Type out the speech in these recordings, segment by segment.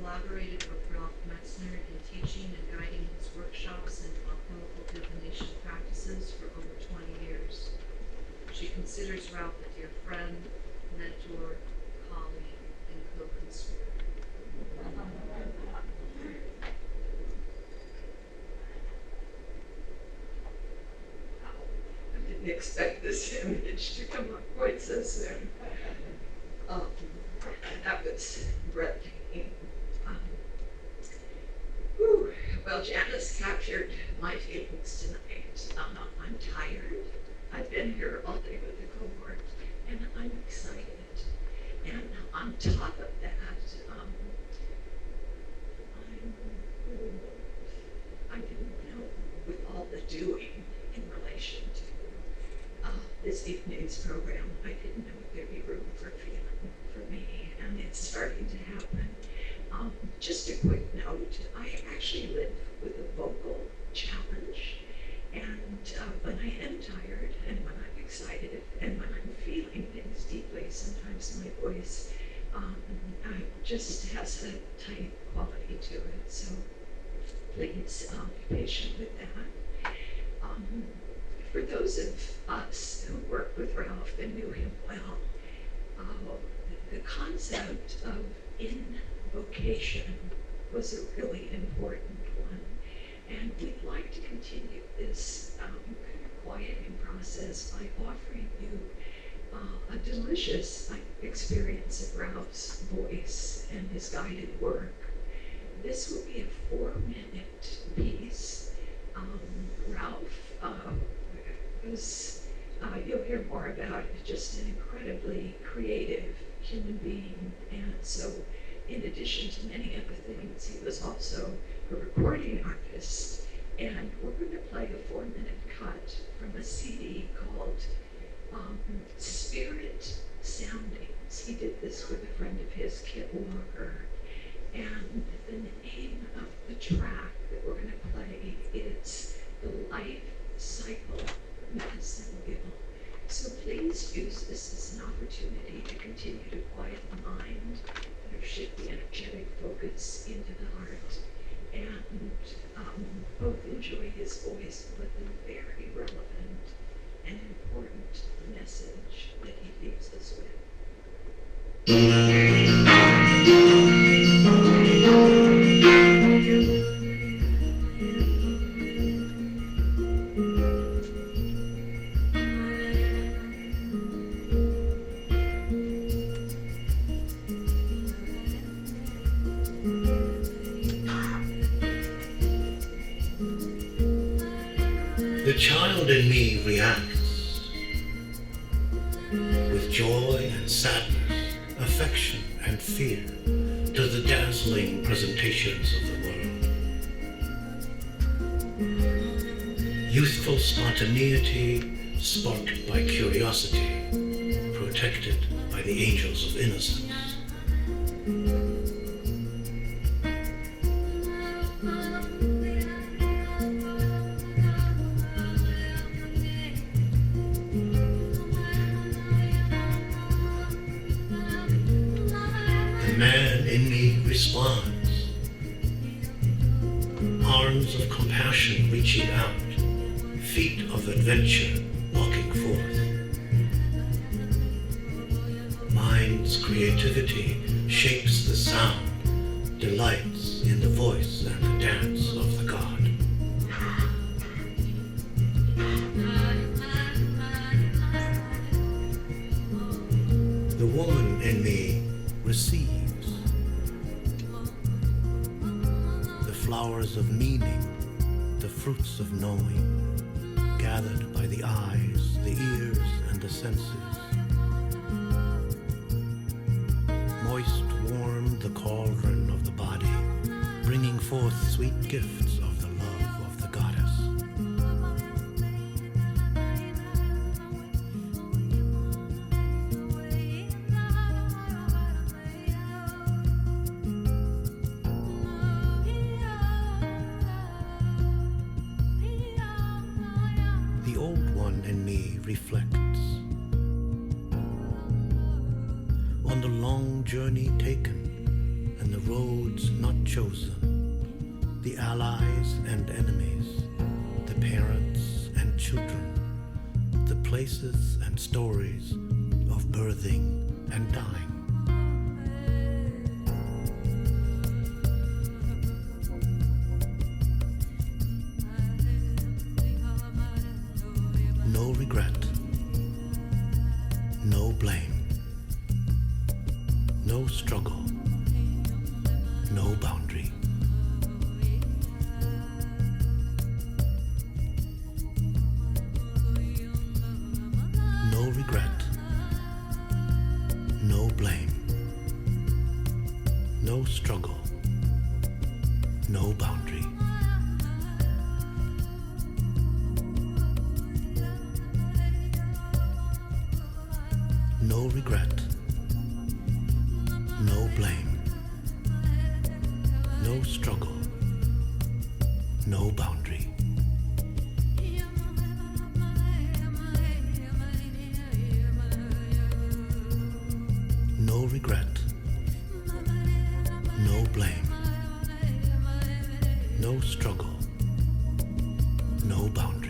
collaborated with Ralph Metzner in teaching and guiding his workshops in alchemical divination practices for over 20 years. She considers Ralph a dear friend, mentor, colleague, and co-conspirator. I didn't expect this image to come up quite so soon. That was breathtaking. Well, Janice captured my feelings tonight. I'm tired. I've been here all day with the cohort, and I'm excited. And on top of that, I didn't know, with all the doing in relation to this evening's program, I didn't know if there'd be room for feeling for me, and it's starting to happen. Just a quick note, I actually live with a vocal challenge, and when I am tired, and when I'm excited, and when I'm feeling things deeply, sometimes my voice just has a tight quality to it, so please be patient with that. For those of us who worked with Ralph and knew him well, the concept of invocation was a really important one. And we'd like to continue this kind of quieting process by offering you a delicious experience of Ralph's voice and his guided work. This will be a 4-minute piece. Ralph was, you'll hear more about it, just an incredibly creative human being. And so, in addition to many other things, he was also a recording artist. And we're going to play a 4-minute cut from a CD called Spirit Soundings. He did this with a friend of his, Kit Walker. And the name of the track that we're going to play is The Life Cycle Medicine Wheel. So please use this as an opportunity to continue to quiet the mind, shift the energetic focus into the heart, and both enjoy his voice with a very relevant and important message that he leaves us with. The child in me reacts with joy and sadness, affection and fear to the dazzling presentations of the world. Youthful spontaneity sparked by curiosity, protected by the angels of innocence. The man in me responds, arms of compassion reaching out, feet of adventure walking forth. Mind's creativity shapes the sound, delights in the voice and the dance of the God. The woman in me receives the flowers of meaning, the fruits of knowing, gathered by the eyes, the ears, and the senses. Moist, warm the cauldron of the body, bringing forth sweet gifts of the love of the goddess. The old one in me reflects on the long journey taken and the roads not chosen, the allies and enemies, the parents and children, the places and stories of birthing and dying. No regret, no blame, no struggle, no boundary. No regret, no blame, no struggle, no boundary. No regret, no blame, no struggle, no boundary. No regret, no blame, no struggle, no boundary.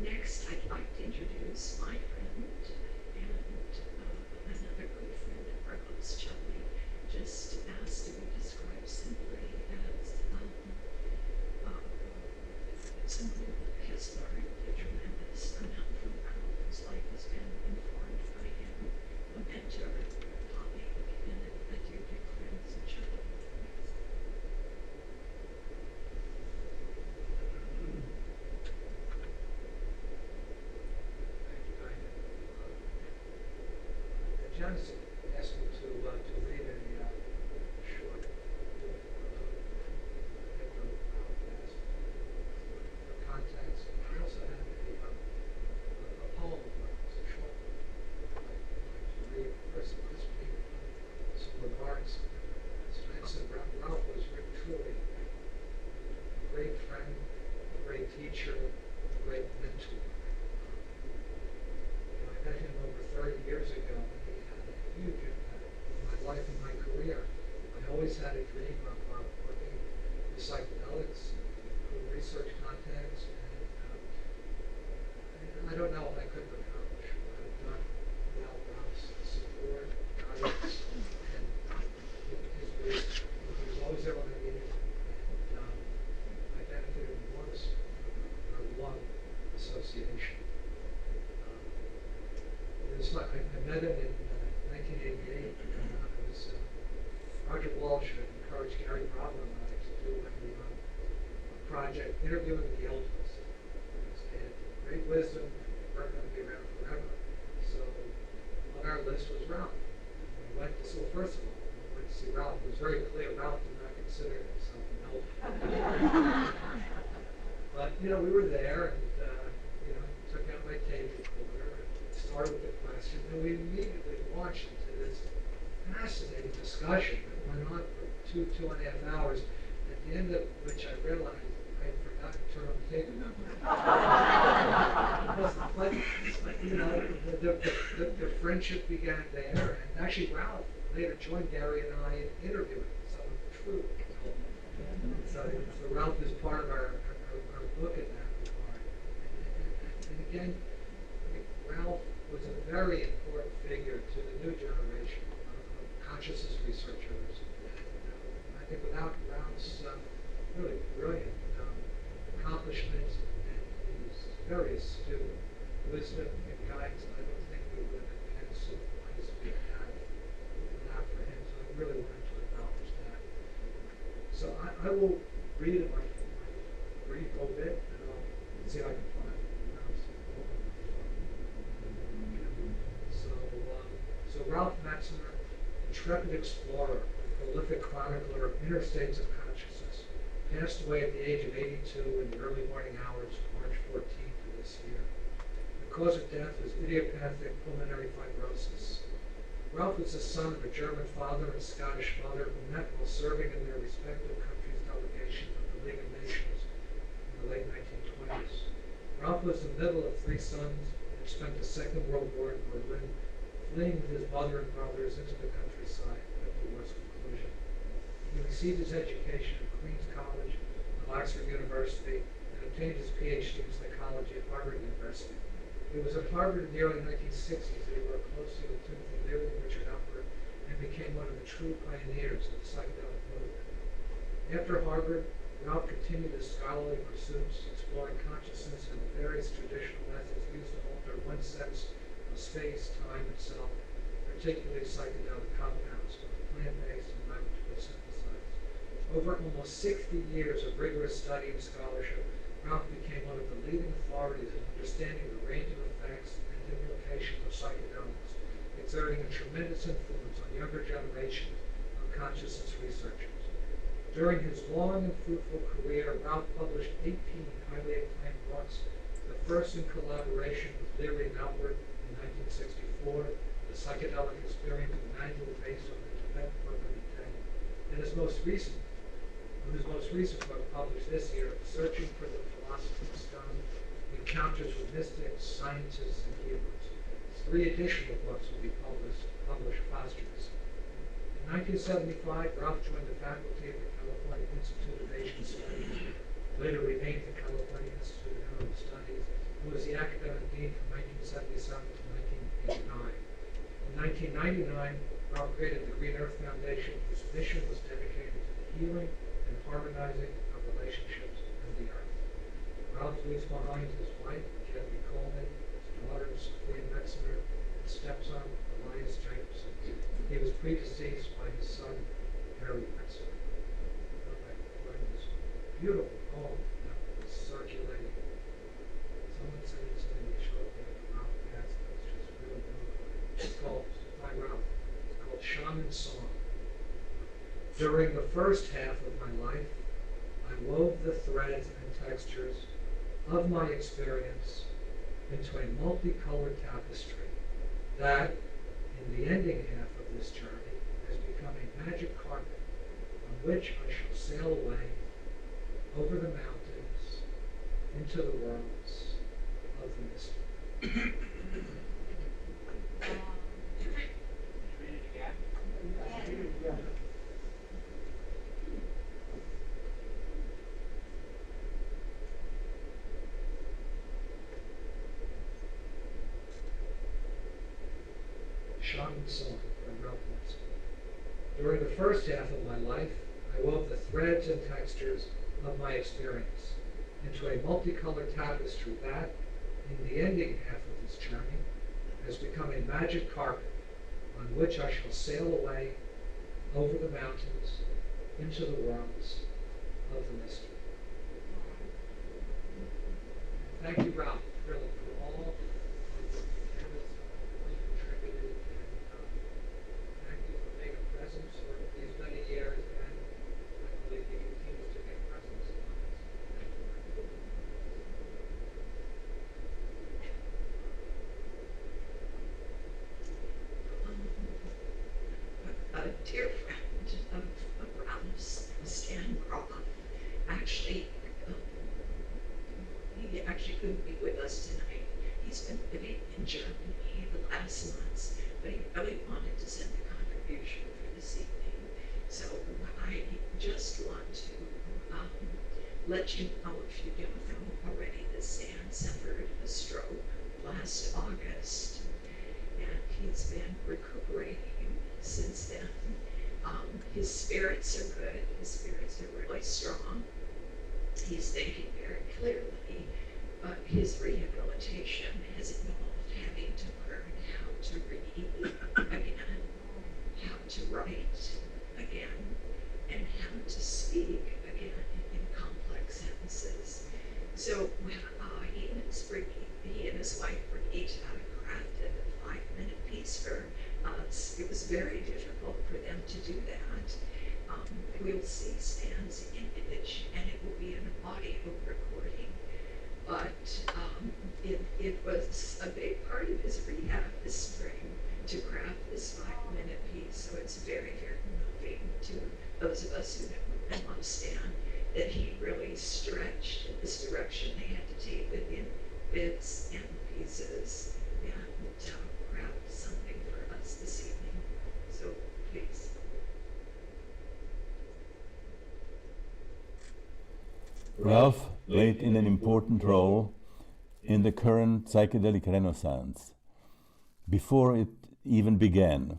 Next, I'd like to introduce my friend and another good friend of ours, Charlie, just asked to be described simply as someone who has learned a tremendous amount from Carl, whose life has been informed by him, a mentor, a colleague, and a dear, dear friend, so Charlie. Johnson asked me to read a short book for context. I also had a poem of mine, it's a short one. I'd like to read. First read some remarks. I said Ralph was truly a great friend, a great teacher, a great mentor. I met him over 30 years ago, and he had a huge impact on my life and my career. I always had a dream of working with psychedelics, with research contacts, and I don't know what I could have accomplished what I've done without Ralph's support, guidance, and his wisdom. He was always there when I needed him, and I benefited enormously from our long association. was fun. I met him in 1988. I was Roger Walsh had encouraged Gary Bravo and I to do a project interviewing the elders. They had great wisdom, weren't going to be around forever. So on our list was Ralph. And we went to see, well, first of all, we went to see Ralph. It was very clear Ralph did not consider himself an elder. But, you know, we were there and, you know, took out my tape recorder and started with the question, and we immediately launched into this fascinating discussion that went on for 2.5 hours, at the end of which I realized I had forgotten to turn on the tape. But, you know, the friendship began there, and actually Ralph later joined Gary and I in interviewing some of the true elders. So Ralph is part of our book in that regard. And again, I think Ralph was a very important figure to the new generation of consciousness researchers. And I think without Ralph's really brilliant accomplishments and his very astute wisdom and guidance, I don't think we would have advanced to the place we have without for him. So I really wanted to acknowledge that. So I will read my brief obit, and I'll see if I can find it. So Ralph Metzner, intrepid explorer and prolific chronicler of interstates of consciousness, passed away at the age of 82 in the early morning hours of March 14th of this year. The cause of death was idiopathic pulmonary fibrosis. Ralph was the son of a German father and Scottish mother who met while serving in their respective countries' delegations of the League of Nations in the late 1920s. Ralph was the middle of 3 sons and had spent the Second World War in Berlin, fleeing with his mother and brothers into the countryside at the war's conclusion. He received his education at Queen's College of Oxford University and obtained his PhD in psychology at Harvard University. It was at Harvard in the early 1960s that he worked closely with Timothy Leary and Richard Alpert and became one of the true pioneers of the psychedelic movement. After Harvard, Ralph continued his scholarly pursuits, exploring consciousness and the various traditional methods used to alter one's sense of space, time, and self, particularly psychedelic compounds, both plant-based and laboratory synthesized. Over almost 60 years of rigorous study and scholarship, Ralph became one of the leading authorities in understanding the range of effects and implications of psychedelics, exerting a tremendous influence on younger generations of consciousness researchers. During his long and fruitful career, Ralph published 18 highly acclaimed books, the first in collaboration with Leary and Alpert in 1964, The Psychedelic Experience, a manual based on the Tibetan book of the day, and his most recent book published this year, Searching for the Philosopher's Stone, Encounters with Mystics, Scientists, and Healers. 3 additional books will be published posthumously. In 1975, Ralph joined the faculty of the California Institute of Asian Studies, later renamed the California Institute of Early Studies, and was the academic dean from 1977 to 1989. In 1999, Ralph created the Green Earth Foundation, whose mission was dedicated to the healing and harmonizing of relationships with the earth. Ralph leaves behind his wife, Kathy Coleman, his daughters, Sophia Metzner, and stepson, Elias Jacobson. He was predeceased by his son, Harry Metzner. This beautiful poem that was circulating. Someone said it to me shortly after Ralph passed. It was just really beautiful. It's called, by Ralph, it's called Shaman Song. During the first half of my life, I wove the threads and textures of my experience into a multicolored tapestry that, in the ending half of this journey, has become a magic carpet on which I shall sail away over the mountains into the worlds of the mystic. Shaman Song by Ralph Metzner. During the first half of my life, I wove the threads and textures of my experience into a multicolored tapestry that, in the ending half of this journey, has become a magic carpet on which I shall sail away over the mountains into the worlds of the mystery. Thank you, Ralph, really, for all of the you contributed, and thank you for being a presence for these many years, and I believe you continue to be a presence among us. Thank you. A dear friend of Ralph's, Stan Groff, actually, he actually couldn't be with us tonight. He's been living in Germany the last months, but he really wanted to send a contribution for this evening. So I just want to let you know, if you don't know already, that Stan suffered a stroke last August, and he's been recuperating since then. His spirits are good. His spirits are really strong. He's thinking very clearly, but his rehabilitation has involved having to learn how to read again, how to write again, and how to speak again in complex sentences. So he and his wife Brigitte crafted a 5-minute piece for us. It was very difficult for them to do that. We'll see Stan's image, and it will be an audio recording. But it was a big part of his rehab this spring to craft this 5-minute piece. So it's very, very moving to those of us who know Stan, that he really stretched in this direction. They had to take it in bits and pieces and craft something for us this evening. So please. Ralph played an important role in the current psychedelic renaissance. Before it even began,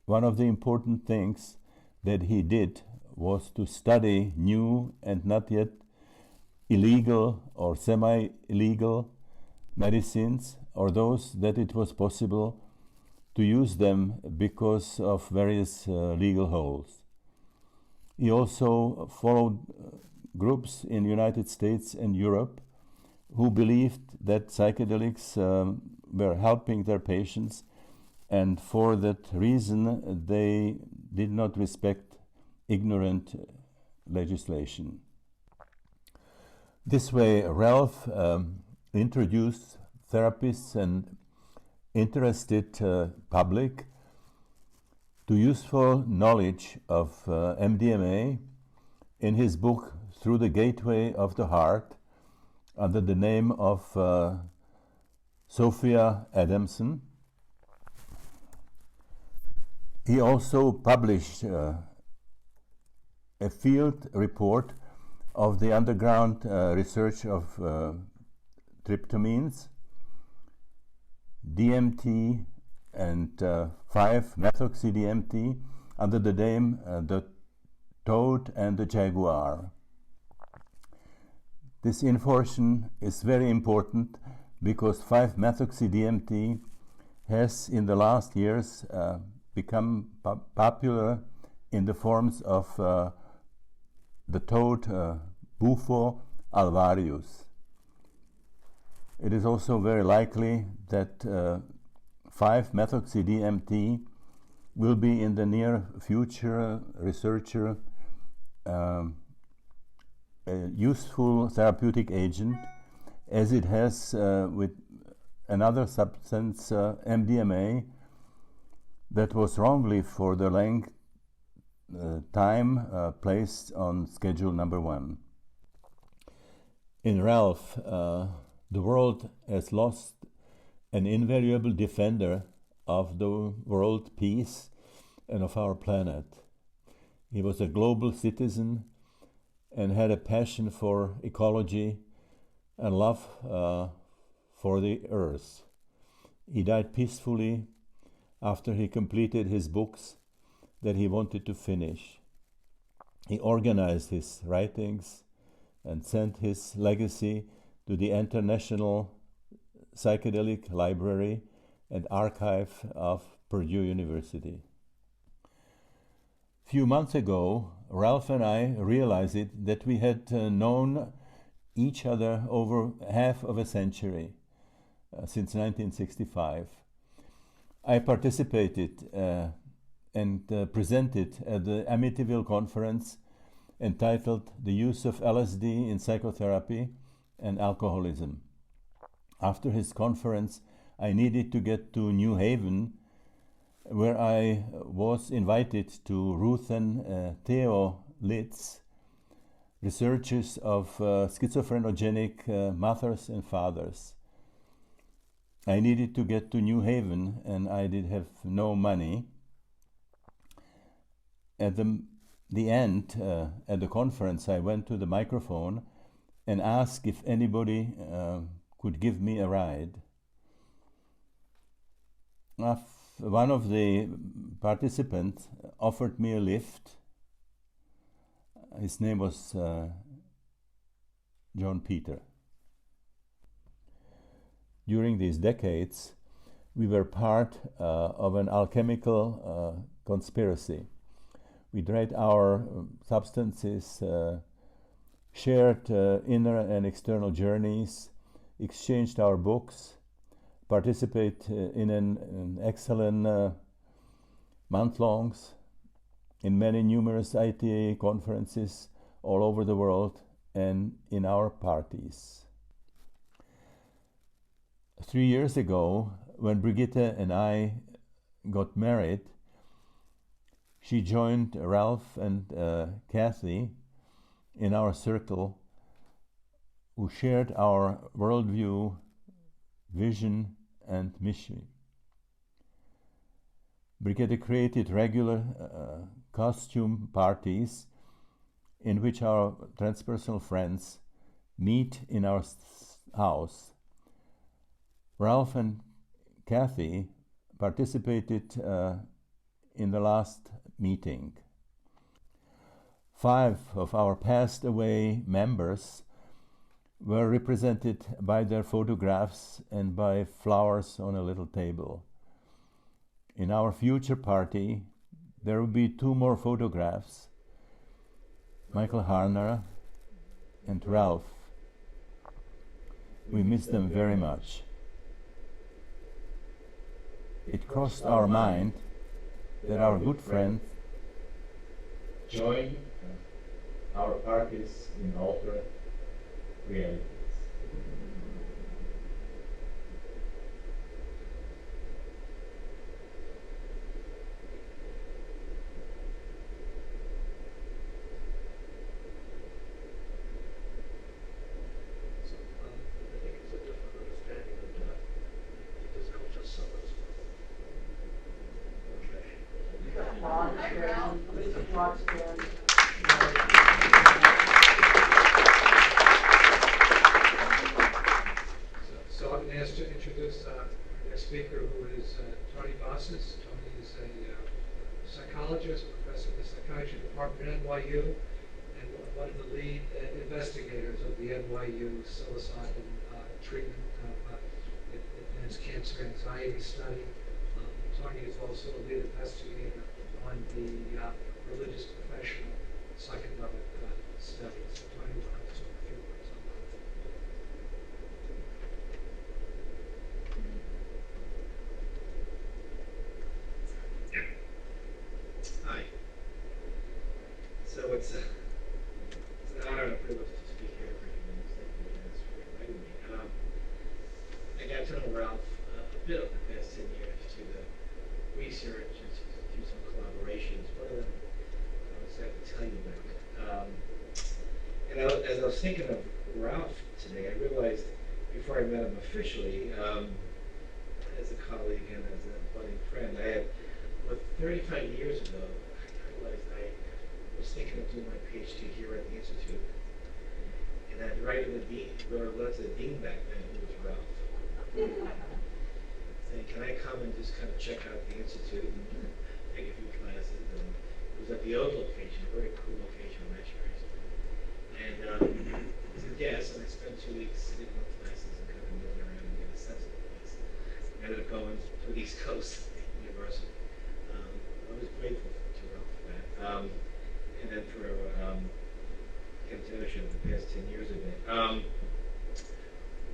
one of the important things that he did was to study new and not yet illegal or semi-illegal medicines, or those that it was possible to use them because of various legal holes. He also followed groups in the United States and Europe who believed that psychedelics were helping their patients, and for that reason they did not respect ignorant legislation. This way, Ralph introduced therapists and interested public to useful knowledge of MDMA in his book Through the Gateway of the Heart, under the name of Sophia Adamson. He also published a field report of the underground research of tryptamines, DMT, and 5-methoxy-DMT under the name the Toad and the Jaguar. This information is very important because 5-methoxy-DMT has in the last years become popular in the forms of the toad Bufo alvarius. It is also very likely that 5-methoxy-DMT will be in the near future researcher a useful therapeutic agent, as it has with another substance, MDMA, that was wrongly for the length time placed on schedule number 1. In Ralph, the world has lost an invaluable defender of the world peace and of our planet. He was a global citizen and had a passion for ecology and love for the earth. He died peacefully after he completed his books that he wanted to finish. He organized his writings and sent his legacy to the International Psychedelic Library and archive of Purdue University. A few months ago, Ralph and I realized that we had known each other over half of a century, since 1965. I participated and presented at the Amityville conference entitled The Use of LSD in Psychotherapy and Alcoholism. After his conference, I needed to get to New Haven, where I was invited to Ruth and Theo Litz, researchers of schizophrenogenic mothers and fathers. I needed to get to New Haven, and I did have no money. At the end, at the conference, I went to the microphone and asked if anybody could give me a ride. One of the participants offered me a lift. His name was John Peter. During these decades, we were part of an alchemical conspiracy. We tried our substances, shared inner and external journeys, exchanged our books, participate in an excellent month-longs, in many numerous ITA conferences all over the world, and in our parties. 3 years ago, when Brigitte and I got married, she joined Ralph and Kathy in our circle, who shared our worldview, vision, and mission. Brigitte created regular costume parties in which our transpersonal friends meet in our house. Ralph and Kathy participated in the last meeting. 5 of our passed away members were represented by their photographs and by flowers on a little table. In our future party, there will be 2 more photographs, Michael Harner and Ralph. We miss them very much. It crossed our mind that our good friend joined our parties in alternate realities. So, I think it's a different understanding of death. This culture suffers. So I'm going to ask to introduce our next speaker, who is Tony Bossis. Tony is a psychologist, professor in the psychiatry department at NYU, and one of the lead investigators of the NYU psilocybin treatment of advanced cancer anxiety study. Tony is also a lead investigator on the religious professional psychedelic studies. So Tony will have to say a few words on that. Hi. So it's an honor and a privilege to speak here for you. Thank you guys for inviting me. I got to know Ralph a bit over the past 10 years to the research and to do some collaborations. One of them I was going to tell you about. And as I was thinking of Ralph today, I realized before I met him officially, as a colleague and as a budding friend, I had, 35 years ago, I realized I was thinking of doing my PhD here at the Institute. And I'd write to the dean, or let's say the dean back then, who was Ralph, saying, can I come and just kind of check out the Institute and take a few classes? And it was at the old location, a very cool location in Metzner. And he said yes, and I spent 2 weeks sitting in classes and kind of moving around and getting a sense of the place. I ended up going to the East Coast University. I was grateful to Ralph for that. And then for continuation of the past 10 years of it.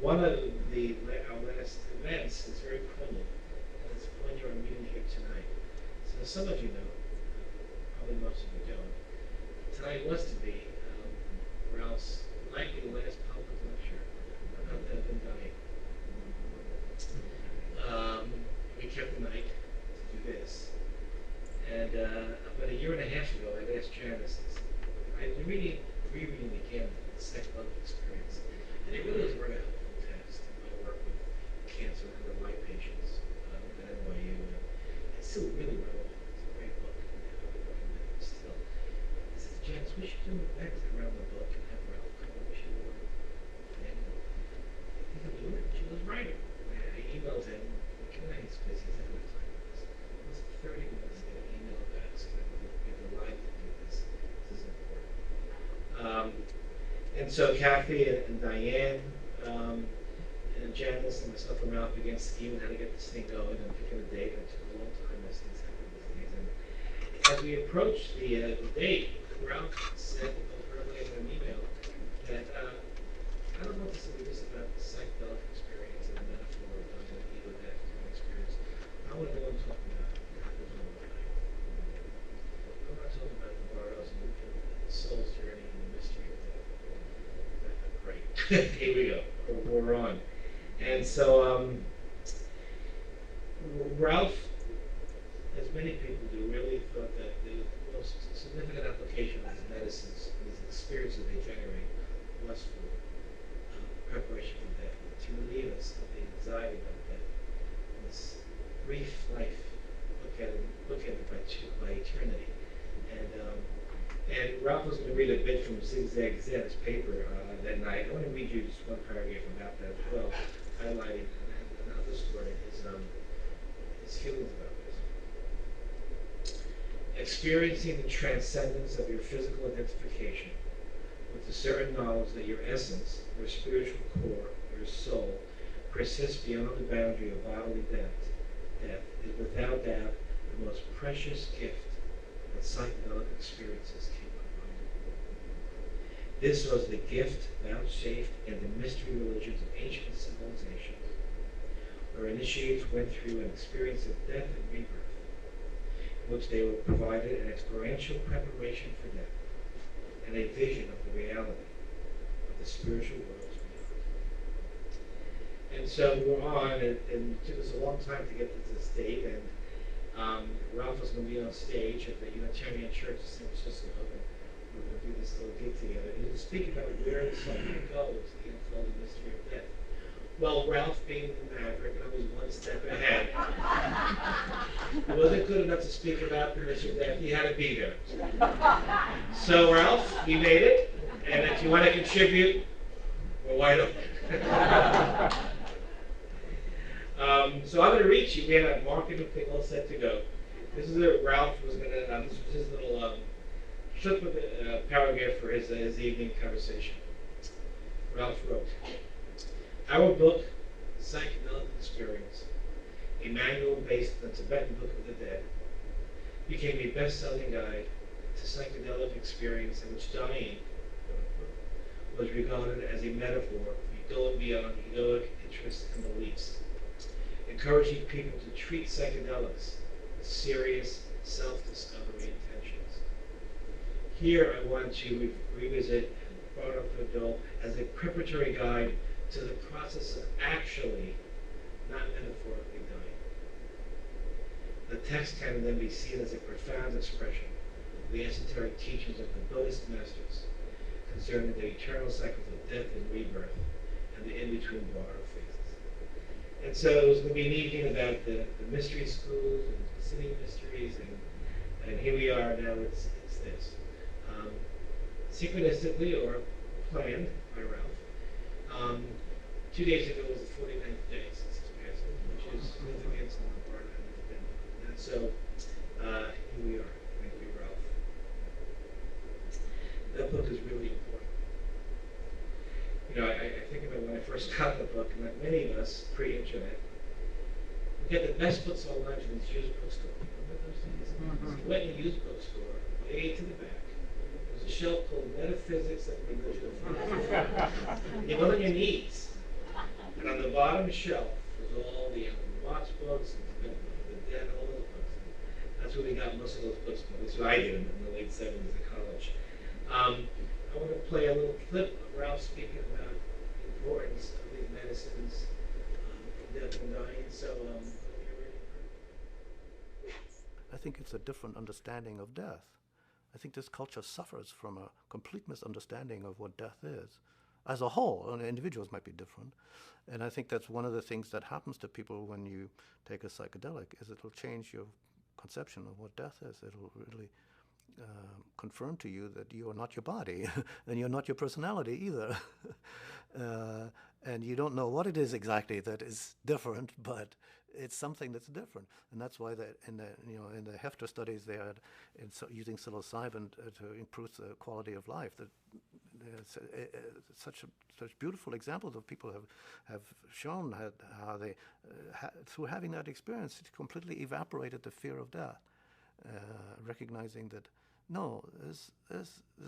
One of our last events is very poignant. And it's poignant our meeting here tonight. So some of you know, probably most of you don't. Tonight was to be Ralph's likely last public lecture about death and dying. We kept the night to do this. And about a year and a half ago, I asked Janice, I was rereading again the second love experience. And it really was a very helpful text in my work with cancer and other white patients at NYU. And it's still really relevant. It's a great book. Still. I said, Janice, we should do an event around the book and have Ralph come. We should do it. And I think I'll do it. She goes, right. I emailed him. He's busy. He's having time for this. It was 30 minutes to get an email back, so that we'd be delighted to do this. This is important. And so Kathy and Diane and Janice and myself and Ralph began scheming how to get this thing going and picking a date. It took a long time as things happen these days. And as we approached the date, Ralph said verbally in an email that I don't want this to be just about the psychedelic experience and the metaphor of dying and evil death experience. I want to go and talk about what happens on the night. I want to talk about the borrows and the soul's journey and the mystery of death. Great. Here we go. We're on. And so Ralph, as many people do, really thought that the most significant application of these medicines, these experiences they generate, was for preparation for death, to relieve us of the anxiety about death. This brief life, look at it by eternity. And Ralph was going to read a bit from Zigzag Zen's paper that night. I want to read you just one paragraph about that as well, highlighting and underscoring his feelings about this. Experiencing the transcendence of your physical identification with the certain knowledge that your essence, your spiritual core, your soul, persists beyond the boundary of bodily death is without doubt the most precious gift that psychedelic experiences can provide. This was the gift vouchsafed in the mystery religions of ancient civilizations, where initiates went through an experience of death and rebirth, in which they were provided an experiential preparation for death and a vision of the reality of the spiritual worlds beyond. And so we're on, and it took us a long time to get to this date, and Ralph was going to be on stage at the Unitarian Church in San Francisco, and we're going to do this little gig together. He was speaking about where the subject goes, the unfolding mystery of death. Well, Ralph, being the maverick, I was one step ahead. He wasn't good enough to speak about the mystery of death. He had to be there. So, Ralph, we made it, and if you want to contribute, we're wide open. So I'm going to read you. We had a marketing thing all set to go. This is what Ralph was going to. This was his little slip of a paragraph for his evening conversation. Ralph wrote, "Our book, Psychedelic Experience, a manual based on the Tibetan Book of the Dead, became a best-selling guide to psychedelic experience in which dying was regarded as a metaphor for going beyond egoic interests and beliefs, encouraging people to treat psychedelics with serious self-discovery intentions. Here I want to revisit Brought Up for Adult as a preparatory guide to the process of actually, not metaphorically, dying. The text can then be seen as a profound expression of the esoteric teachings of the Buddhist masters concerning the eternal cycles of death and rebirth and the in-between borrow phases." And so it was going to be an evening about the mystery schools and city mysteries, and here we are now. It's this. Synchronistically or planned by Ralph. 2 days ago was the 49th day since his passing, which is significant on the part of the. And so here we are. Thank you, Ralph. That book is really important. You know, I think about when I first got the book, and like many of us pre-internet, we get the best books online from these used bookstores. Remember those days? So you went in a used bookstore, way to the back. There was a shelf called Metaphysics and Religion. You went on your knees, and on the bottom shelf was all the Watts books and the Dead, all those books. That's where we got most of those books from. That's what I did in the late 70s at college. I want to play a little clip of Ralph speaking about the importance of these medicines, death and dying. So, when you're ready. I think it's a different understanding of death. I think this culture suffers from a complete misunderstanding of what death is. As a whole, and individuals might be different. And I think that's one of the things that happens to people when you take a psychedelic, is it'll change your conception of what death is. It'll really confirm to you that you are not your body, and you're not your personality either. And you don't know what it is exactly that is different, but it's something that's different. And that's why in the Hefter studies they had using psilocybin to improve the quality of life. That such beautiful examples of people have shown how they through having that experience, it completely evaporated the fear of death, recognizing that no, there's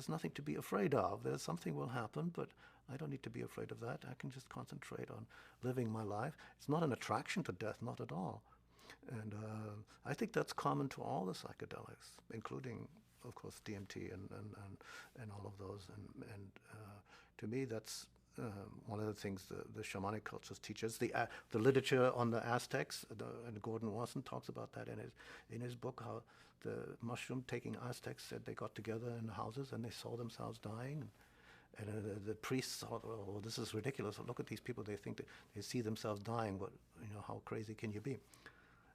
nothing to be afraid of. There's something will happen, but I don't need to be afraid of that. I can just concentrate on living my life. It's not an attraction to death, not at all. And I think that's common to all the psychedelics, including, of course, DMT and all of those. And to me, that's one of the things the shamanic cultures teach us. The literature on the Aztecs, and Gordon Wasson talks about that in his book, how the mushroom-taking Aztecs said they got together in houses and they saw themselves dying. And the priests thought, oh, this is ridiculous. Look at these people. They think that they see themselves dying. How crazy can you be?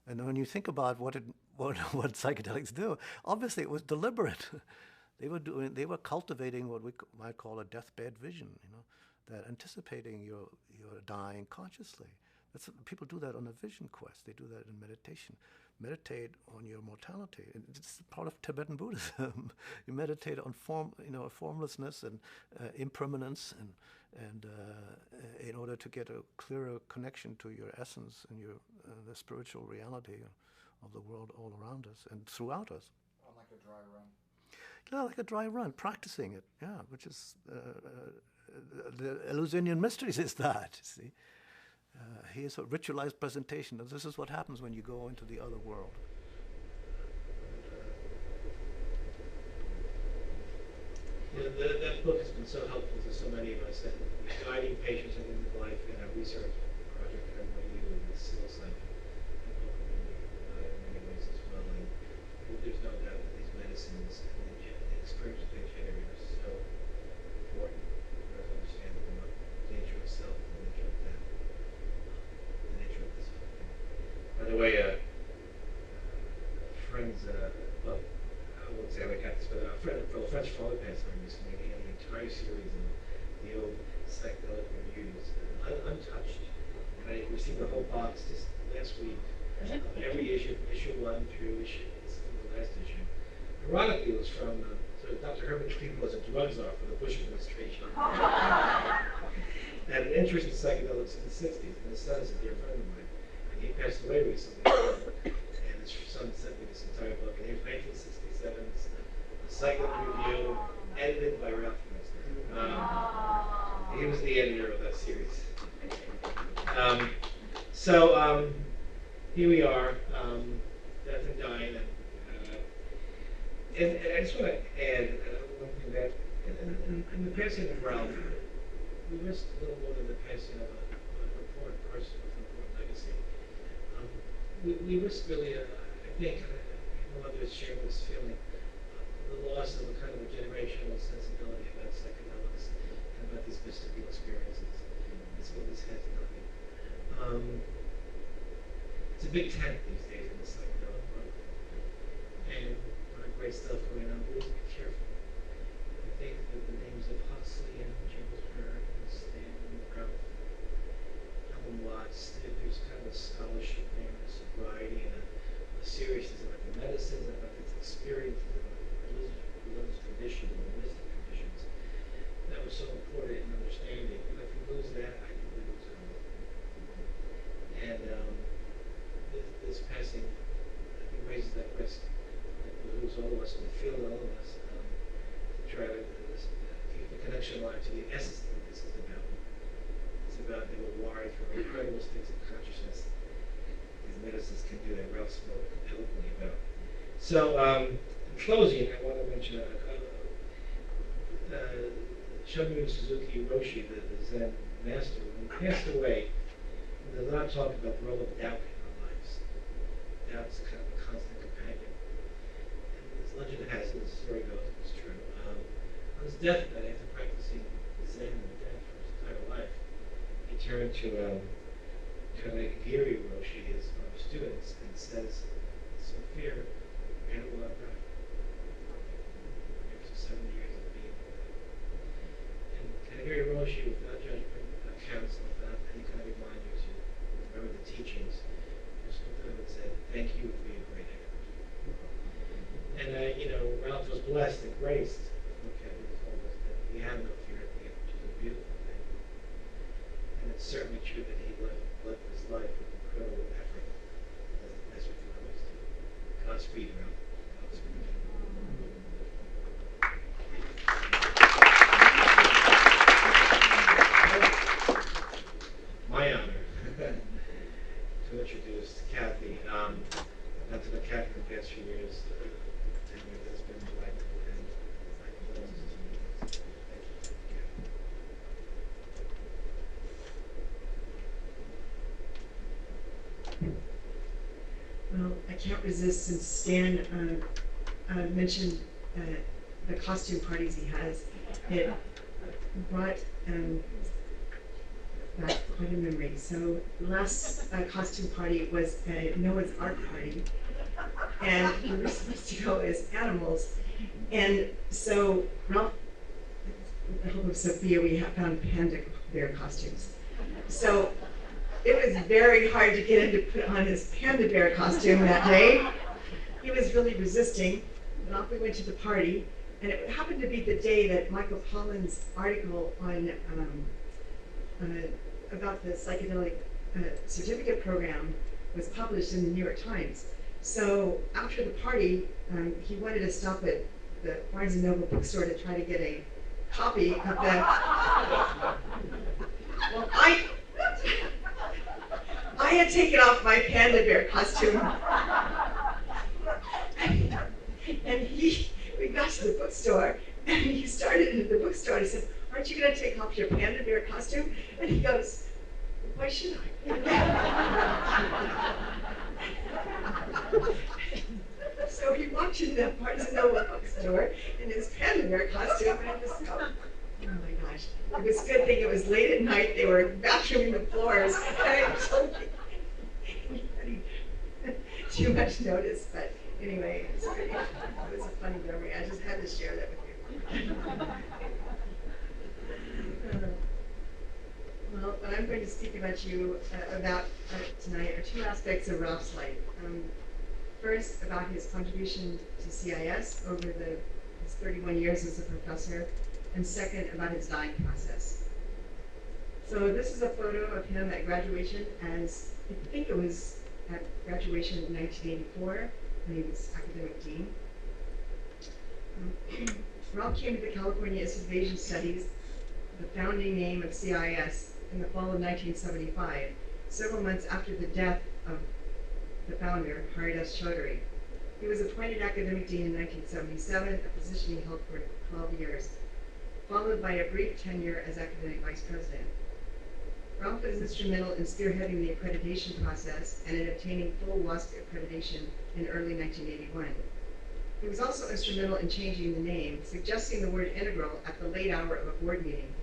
And when you think about what psychedelics do, obviously it was deliberate. They were cultivating what we might call a deathbed vision. That anticipating your dying consciously. People do that on a vision quest. They do that in meditation. Meditate on your mortality. It's part of Tibetan Buddhism. You meditate on formlessness and impermanence, and in order to get a clearer connection to your essence and the spiritual reality of the world all around us and throughout us. Like a dry run. Yeah, like a dry run, practicing it. Yeah, which is the Eleusinian Mysteries is that. See. Here's a ritualized presentation. This is what happens when you go into the other world. That book has been so helpful to so many of us, and guiding patients at the end of life in our research project at NYU with psilocybin in many ways as well. And there's no doubt that these medicines and the experience they generate are so important for us to understand the nature of self and the nature of death. By the way, friends, well, I won't say I got this, but a French father passed away recently. He had an entire series of the old psychedelic reviews, untouched. And I received a whole box just last week of every issue, from issue 1 through the last issue. Ironically, it was from Dr. Herman Cleveland was a drug czar for the Bush administration. Had an interest in psychedelics in the 60s, and his son's a dear friend of mine. He passed away recently, and his son sent me this entire book. And here's 1967, the Psychedelic Review, edited by Ralph Metzner. He was the editor of that series. Here we are, death and dying, and I just want to add one thing that in the passing of Ralph, we missed a little more than the passing of an important person with an important legacy. We risk really, I think, and others share this feeling, the loss of a kind of a generational sensibility about psychedelics and about these mystical experiences. That's what this has done. It's a big tent these days in the psychedelic world. And a lot of great stuff going on, but please be careful. I think that the names of Huxley and James Byrne and Stan and Ralph, Alan Watts, there's kind of a scholarship there, a sobriety, and a seriousness about the medicines, about these experiences, about the religious traditions and mystic traditions that was so important in understanding. And if we lose that, I think we lose it all. And So, in closing, I want to mention Shomu Suzuki Roshi, the Zen master, when he passed away, there's a lot of talk about the role of doubt in our lives. Doubt's kind of a constant companion. And as legend has it, the story goes, it's true. On his deathbed, after practicing Zen and death for his entire life, he turned to Kanagiri Roshi, his one of his students, and says, "So fear, and it will not die." After 70 years of being with them. And Kanagiri Roshi, without judgment, without counsel, without any kind of reminder to remember the teachings, just looked at him and said, "Thank you for being a great expert." And Ralph was blessed and graced. Okay, he told us that he had no fear at the end, which is a beautiful thing. And it's certainly true that he lived his life with incredible effort, as we can always do. Godspeed, Ralph. Godspeed. My honor to introduce Kathy. I've got to know Kathy for the past few years. And it has been delightful, and my condolences to you. Thank you. Well, I can't resist since Stan mentioned the costume parties he has. It brought back quite a memory. So the last costume party was a Noah's Ark party, and we were supposed to go as animals. And so Ralph, with the help of Sophia, we found panda bear costumes. So it was very hard to get him to put on his panda bear costume that day. He was really resisting, and off we went to the party. And it happened to be the day that Michael Pollan's article on about the psychedelic certificate program was published in the New York Times. So after the party, he wanted to stop at the Barnes & Noble bookstore to try to get a copy of the... Well, I had taken off my panda bear costume. And we got to the bookstore, and he started into the bookstore, and he said, "Aren't you going to take off your panda bear costume?" And he goes, "Why should I?" So he walked into that Barnes & Noble bookstore in his panda bear costume, and I just go, oh my gosh. It was a good thing it was late at night. They were vacuuming the floors, and I told anybody too much notice, but anyway, it was a funny memory. I just had to share that with you. Well, what I'm going to speak about tonight are two aspects of Ralph's life. First, about his contribution to CIIS over his 31 years as a professor, and second, about his dying process. So this is a photo of him at graduation I think it was at graduation in 1984, when he was academic dean. Ralph came to the California Institute of Asian Studies, the founding name of CIIS, in the fall of 1975, several months after the death of the founder, Haridas Chaudhuri. He was appointed academic dean in 1977, a position he held for 12 years, followed by a brief tenure as academic vice president. Ralph was instrumental in spearheading the accreditation process and in obtaining full WASC accreditation in early 1981. He was also instrumental in changing the name, suggesting the word integral at the late hour of a board meeting.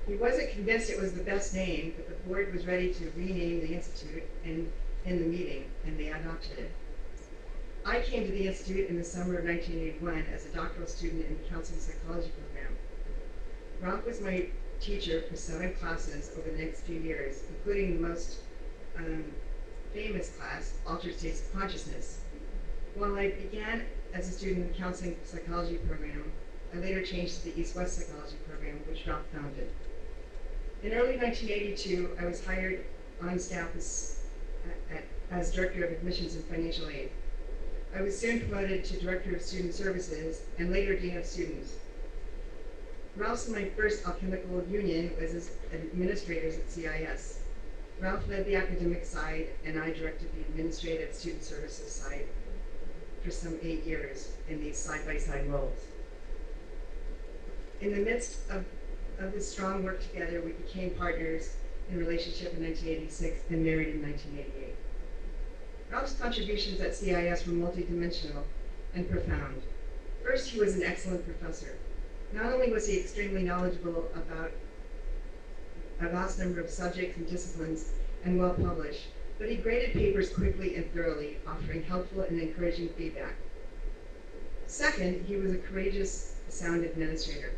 He wasn't convinced it was the best name, but the board was ready to rename the institute in the meeting, and they adopted it. I came to the institute in the summer of 1981 as a doctoral student in the counseling psychology program. Ralph was my teacher for 7 classes over the next few years, including the most famous class, Altered States of Consciousness. While I began as a student in the counseling psychology program, I later changed to the East-West psychology program, which Ralph founded. In early 1982, I was hired on staff as Director of Admissions and Financial Aid. I was soon promoted to Director of Student Services and later Dean of Students. Ralph's my first alchemical union was as administrators at CIIS. Ralph led the academic side, and I directed the administrative student services side. for some 8 years in these side-by-side roles. In the midst of this strong work together, we became partners in relationship in 1986 and married in 1988. Ralph's contributions at CIIS were multidimensional and profound. First, he was an excellent professor. Not only was he extremely knowledgeable about a vast number of subjects and disciplines and well published, but he graded papers quickly and thoroughly, offering helpful and encouraging feedback. Second, he was a courageous, sound administrator.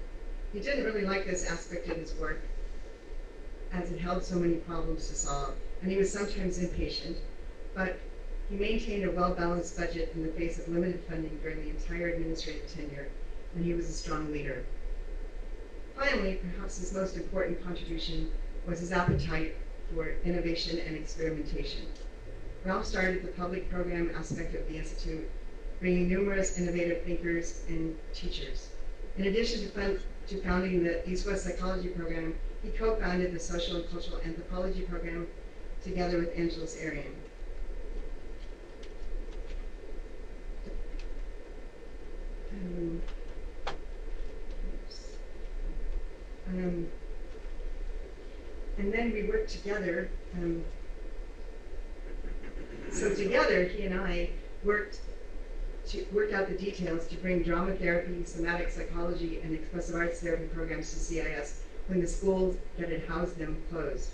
He didn't really like this aspect of his work, as it held so many problems to solve, and he was sometimes impatient, but he maintained a well-balanced budget in the face of limited funding during the entire administrative tenure, and he was a strong leader. Finally, perhaps his most important contribution was his appetite for innovation and experimentation. Ralph started the public program aspect of the Institute, bringing numerous innovative thinkers and teachers. In addition to founding the East-West Psychology Program, he co-founded the Social and Cultural Anthropology Program together with Angeles Arian. And then we worked together. So together, he and I worked out the details to bring drama therapy, somatic psychology, and expressive arts therapy programs to CIS when the schools that had housed them closed.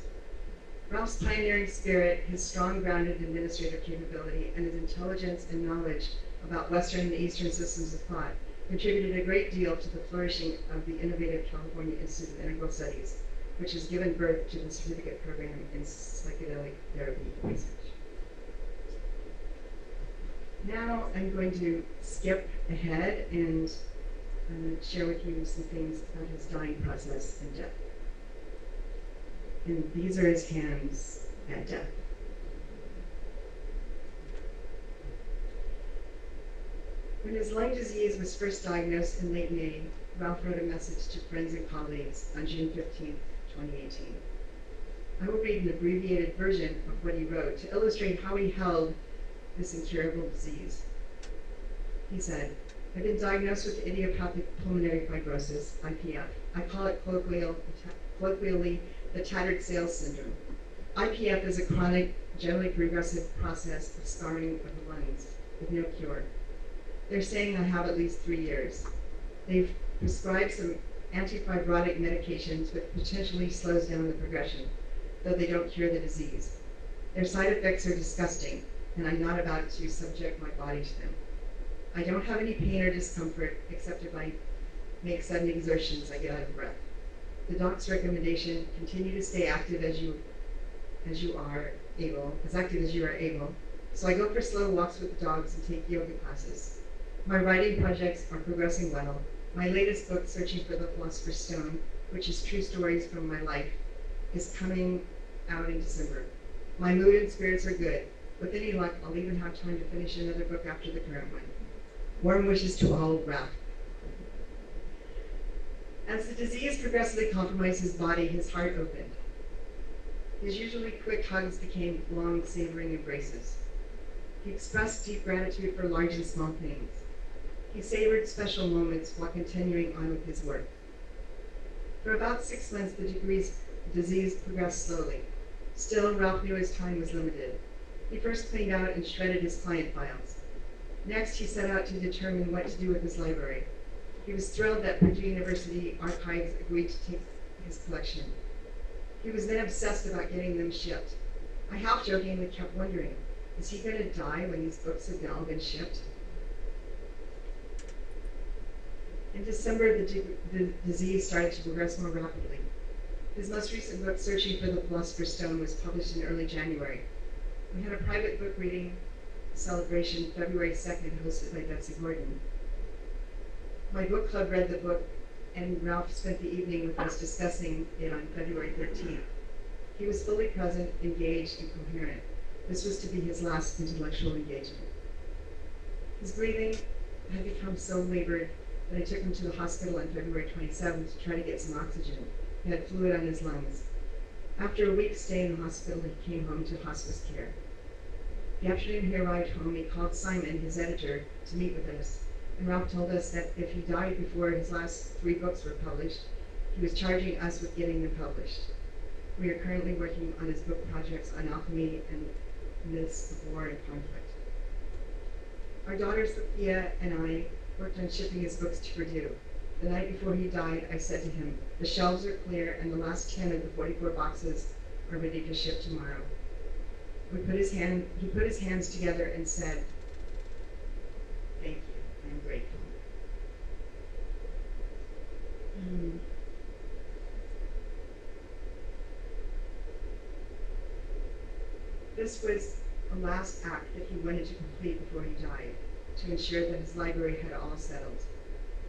Ralph's pioneering spirit, his strong grounded administrative capability, and his intelligence and knowledge about Western and Eastern systems of thought contributed a great deal to the flourishing of the innovative California Institute of Integral Studies, which has given birth to the certificate program in psychedelic therapy research. Now I'm going to skip ahead and share with you some things about his dying process and death. And these are his hands at death. When his lung disease was first diagnosed in late May, Ralph wrote a message to friends and colleagues on June 15, 2018. I will read an abbreviated version of what he wrote to illustrate how he held this incurable disease. He said, I've been diagnosed with idiopathic pulmonary fibrosis, IPF. I call it colloquially the tattered sails syndrome. IPF is a chronic, generally progressive process of scarring of the lungs with no cure. They're saying I have at least 3 years. They've prescribed some antifibrotic medications which potentially slows down the progression, though they don't cure the disease. Their side effects are disgusting, and I'm not about to subject my body to them. I don't have any pain or discomfort, except if I make sudden exertions, I get out of breath. The doc's recommendation, continue to stay active as you are able. So I go for slow walks with the dogs and take yoga classes. My writing projects are progressing well. My latest book, Searching for the Philosopher's Stone, which is true stories from my life, is coming out in December. My mood and spirits are good. With any luck, I'll even have time to finish another book after the current one. Warm wishes to all, Ralph. As the disease progressively compromised his body, his heart opened. His usually quick hugs became long, savoring embraces. He expressed deep gratitude for large and small things. He savored special moments while continuing on with his work. For about 6 months, the disease progressed slowly. Still, Ralph knew his time was limited. He first cleaned out and shredded his client files. Next, he set out to determine what to do with his library. He was thrilled that Purdue University Archives agreed to take his collection. He was then obsessed about getting them shipped. I half-jokingly kept wondering, is he going to die when these books have now been shipped? In December, the disease started to progress more rapidly. His most recent book, Searching for the Philosopher's Stone, was published in early January. We had a private book reading celebration February 2nd, hosted by Betsy Gordon. My book club read the book, and Ralph spent the evening with us discussing it on February 13th. He was fully present, engaged, and coherent. This was to be his last intellectual engagement. His breathing had become so labored that I took him to the hospital on February 27th to try to get some oxygen. He had fluid on his lungs. After a week's stay in the hospital, he came home to hospice care. The afternoon he arrived home, he called Simon, his editor, to meet with us. And Ralph told us that if he died before his last 3 books were published, he was charging us with getting them published. We are currently working on his book projects on alchemy and myths of war and conflict. Our daughter Sophia and I worked on shipping his books to Purdue. The night before he died, I said to him, "The shelves are clear and the last 10 of the 44 boxes are ready to ship tomorrow." He put his hands together and said, "Thank you, I am grateful." This was the last act that he wanted to complete before he died, to ensure that his library had all settled.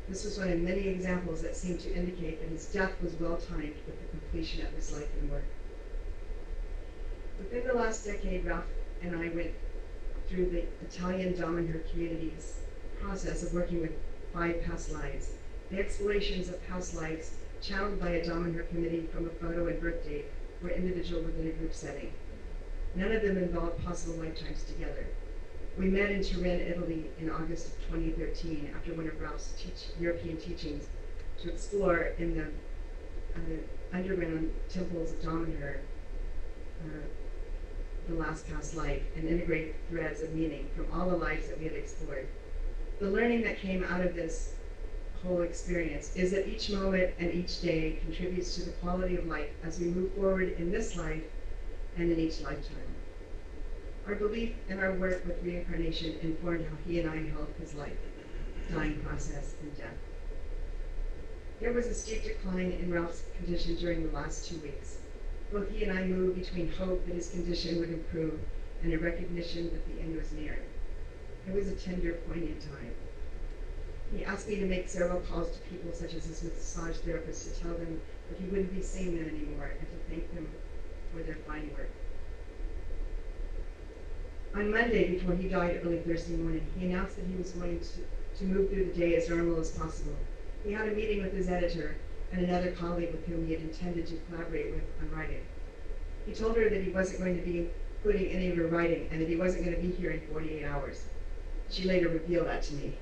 This was one of many examples that seemed to indicate that his death was well timed with the completion of his life and work. Within the last decade, Ralph and I went through the Italian Dominher community's process of working with 5 past lives. The explorations of past lives, channeled by a Dominher committee from a photo and birth date, were individual within a group setting. None of them involved possible lifetimes together. We met in Turin, Italy in August of 2013 after one of Ralph's European teachings to explore in the underground temples of Dominher the last past life and integrate threads of meaning from all the lives that we had explored. The learning that came out of this whole experience is that each moment and each day contributes to the quality of life as we move forward in this life and in each lifetime. Our belief and our work with reincarnation informed how he and I held his life, dying process, and death. There was a steep decline in Ralph's condition during the last 2 weeks. Both he and I moved between hope that his condition would improve and a recognition that the end was near. It was a tender, poignant time. He asked me to make several calls to people such as his massage therapist to tell them that he wouldn't be seeing them anymore and to thank them for their fine work. On Monday, before he died early Thursday morning, he announced that he was going to move through the day as normal as possible. He had a meeting with his editor and another colleague with whom he had intended to collaborate with on writing. He told her that he wasn't going to be including any of her writing and that he wasn't going to be here in 48 hours. She later revealed that to me.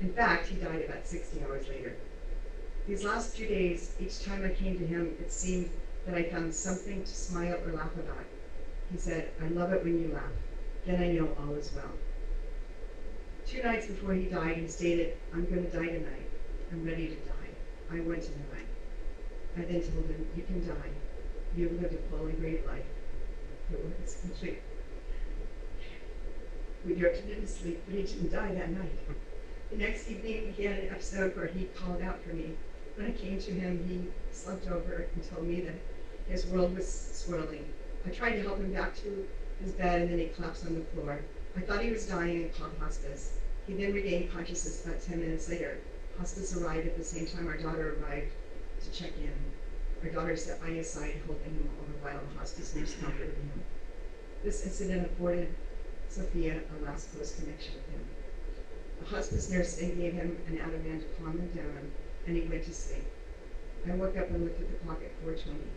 In fact, he died about 60 hours later. These last few days, each time I came to him, it seemed that I found something to smile or laugh about. He said, "I love it when you laugh. Then I know all is well." 2 nights before he died, he stated, "I'm going to die tonight. I'm ready to die. I want to die." I then told him, "You can die. You have lived a full and great life. Your work is complete." We drifted into sleep, but he didn't die that night. The next evening, he had an episode where he called out for me. When I came to him, he slumped over and told me that his world was swirling. I tried to help him back to his bed, and then he collapsed on the floor. I thought he was dying and called hospice. He then regained consciousness about 10 minutes later. Hospice arrived at the same time our daughter arrived to check in. Our daughter sat by his side, holding him all the while the hospice nurse comforted him. This incident afforded Sophia a last close connection with him. The hospice nurse then gave him an Ativan to calm him down, and he went to sleep. I woke up and looked at the clock at 4:20,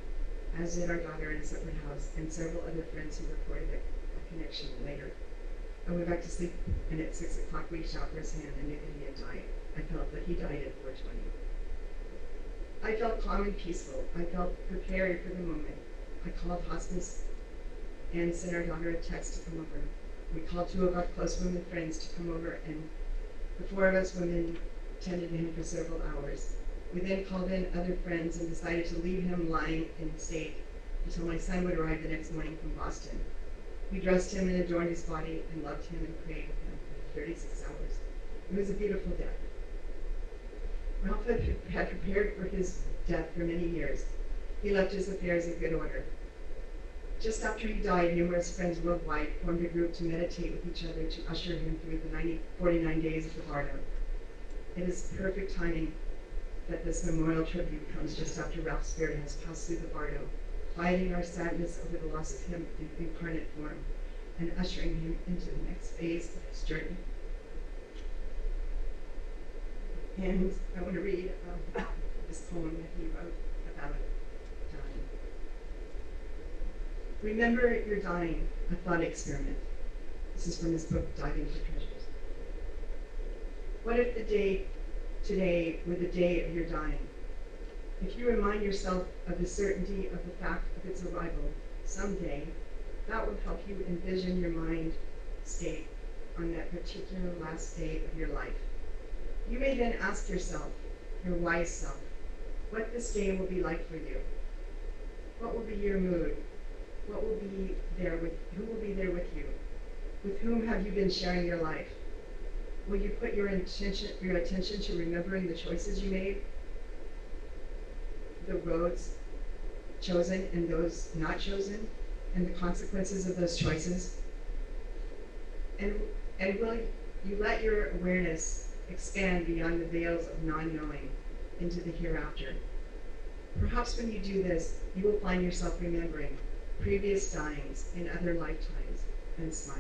as did our daughter in a separate house and several other friends who reported a connection later. I went back to sleep, and at 6 o'clock reached out for his hand and knew that he had died. I felt that he died at 4:20. I felt calm and peaceful. I felt prepared for the moment. I called hospice and sent our daughter a text to come over. We called 2 of our close women friends to come over, and the 4 of us women tended to him for several hours. We then called in other friends and decided to leave him lying in state until my son would arrive the next morning from Boston. We dressed him and adorned his body and loved him and prayed with him for 36 hours. It was a beautiful death. Ralph had prepared for his death for many years. He left his affairs in good order. Just after he died, numerous friends worldwide formed a group to meditate with each other to usher him through the 49 days of the Bardo. It is perfect timing that this memorial tribute comes just after Ralph's spirit has passed through the Bardo, quieting our sadness over the loss of him in incarnate form and ushering him into the next phase of his journey. And I want to read this poem that he wrote about dying. Remember you're dying, a thought experiment. This is from his book, Diving for Treasures. What if the day today were the day of your dying? If you remind yourself of the certainty of the fact of its arrival someday, that will help you envision your mind state on that particular last day of your life. You may then ask yourself, your wise self, what this day will be like for you. What will be your mood? What will be there with, who will be there with you? With whom have you been sharing your life? Will you put your attention to remembering the choices you made? The roads chosen and those not chosen, and the consequences of those choices? And will you let your awareness expand beyond the veils of non-knowing into the hereafter? Perhaps when you do this, you will find yourself remembering previous dyings in other lifetimes and smile.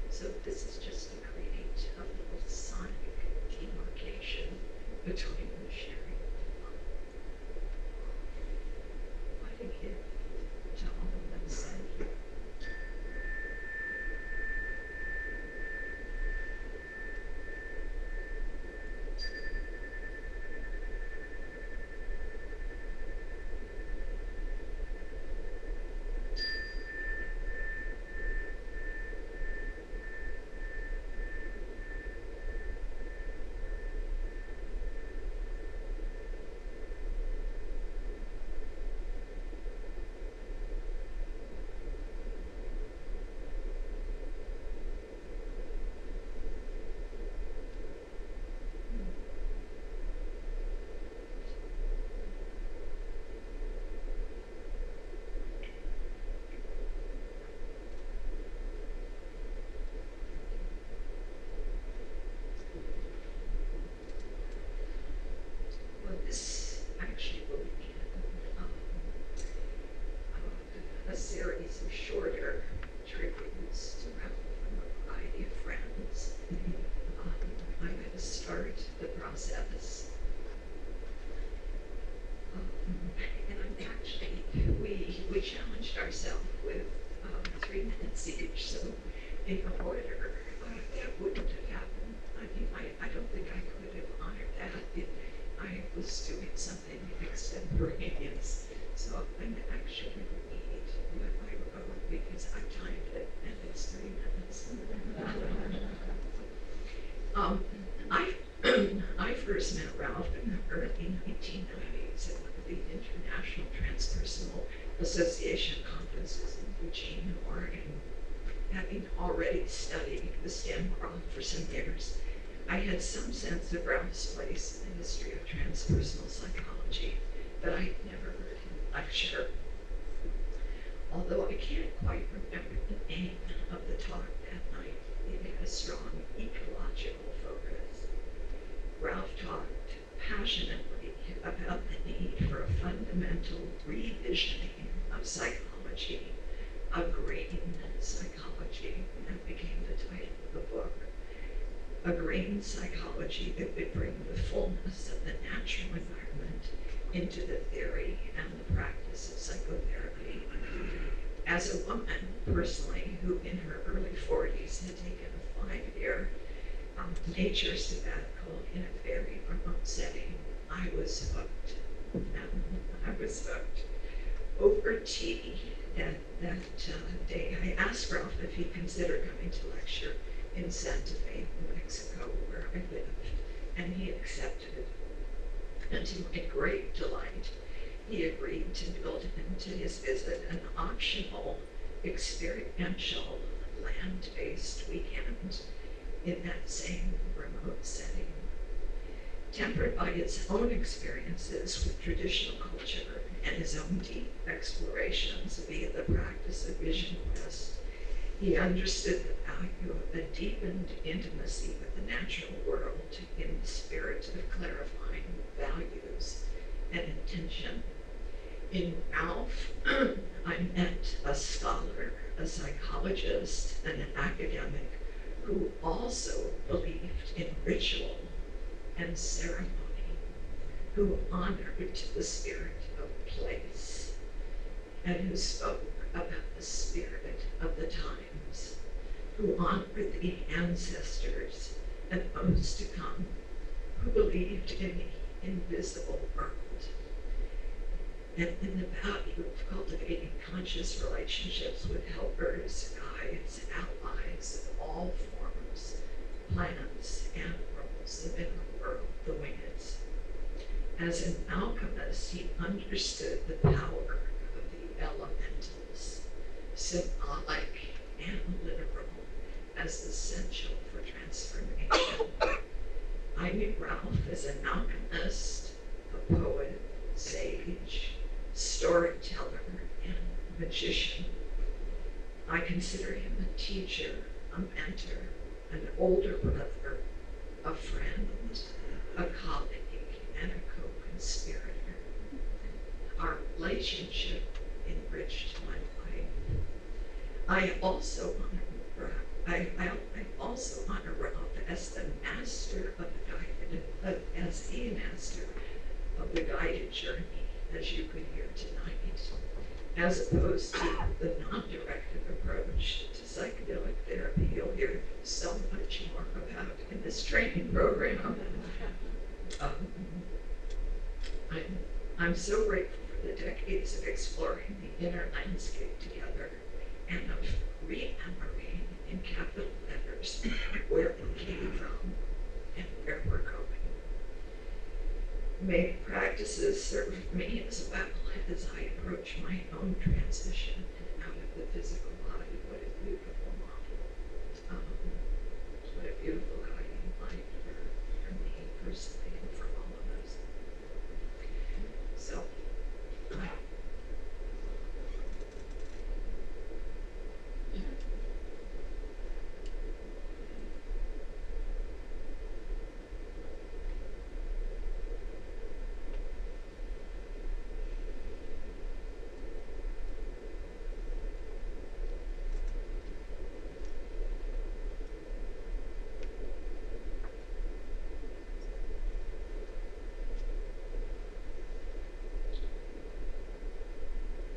So this is just to create a little sonic demarcation between the sharing. What a gift to all of them said here. Well, this actually will begin a series of shorter tributes to Ralph from a variety of friends. I'm going to start the process. And I'm actually, we challenged ourselves with 3 minutes each, so in order, that wouldn't have happened. I mean, I don't think I could have honored that if I was doing something extemporaneous. So I'm actually going to read what I wrote because I timed it and it's 3 minutes. I first met Ralph in the early 1990s at one of the International Transpersonal Association conferences in Eugene, Oregon. Having already studied the STEM world for some years, I had some sense of Ralph's place in the history of transpersonal psychology, but I had never heard him lecture. Although I can't quite remember the name of the talk that night, it had a strong ecological focus. Ralph talked passionately about the need for a fundamental revisioning of psychology, a green psychology, that became the title of the book. A green psychology that would bring the fullness of the natural environment into the theory and the practice of psychotherapy. As a woman, personally, who in her early 40s had taken a 5-year nature sabbatical in a very remote setting, I was hooked. I was hooked. Over tea that day, I asked Ralph if he'd consider coming to lecture in Santa Fe, New Mexico, where I lived, and he accepted. And to my great delight, he agreed to build into his visit an optional, experiential, land-based weekend in that same remote setting. tempered by his own experiences with traditional culture and his own deep explorations via the practice of vision quest. He understood the value of a deepened intimacy with the natural world in the spirit of clarifying values and intention. In Ralph, I met a scholar, a psychologist, and an academic who also believed in ritual and ceremony, who honored the spirit of place, and who spoke about the spirit of the times, who honored the ancestors and those to come, who believed in the invisible world, and in the value of cultivating conscious relationships with helpers, guides, allies of all forms, plants, animals, the mineral world, the wingeds. As an alchemist, he understood the power of the elementals, symbolic and literal, as essential for transformation. I knew Ralph as an alchemist, a poet, sage, storyteller, and magician. I consider him a teacher, a mentor, an older brother, a friend, a colleague, and a co-conspirator. Our relationship enriched my life. I also honor Ralph as the master of the guided journey, as you could hear tonight, as opposed to the non-directive approach to psychedelic therapy you'll hear so much more about in this training program. I'm so grateful for the decades of exploring the inner landscape together and of remembering in capital letters where we came from and where we're going. May practices serve me as well as I approach my own transition out of the physical body. What a beautiful model. What a beautiful guiding light for me personally and for all of us. So,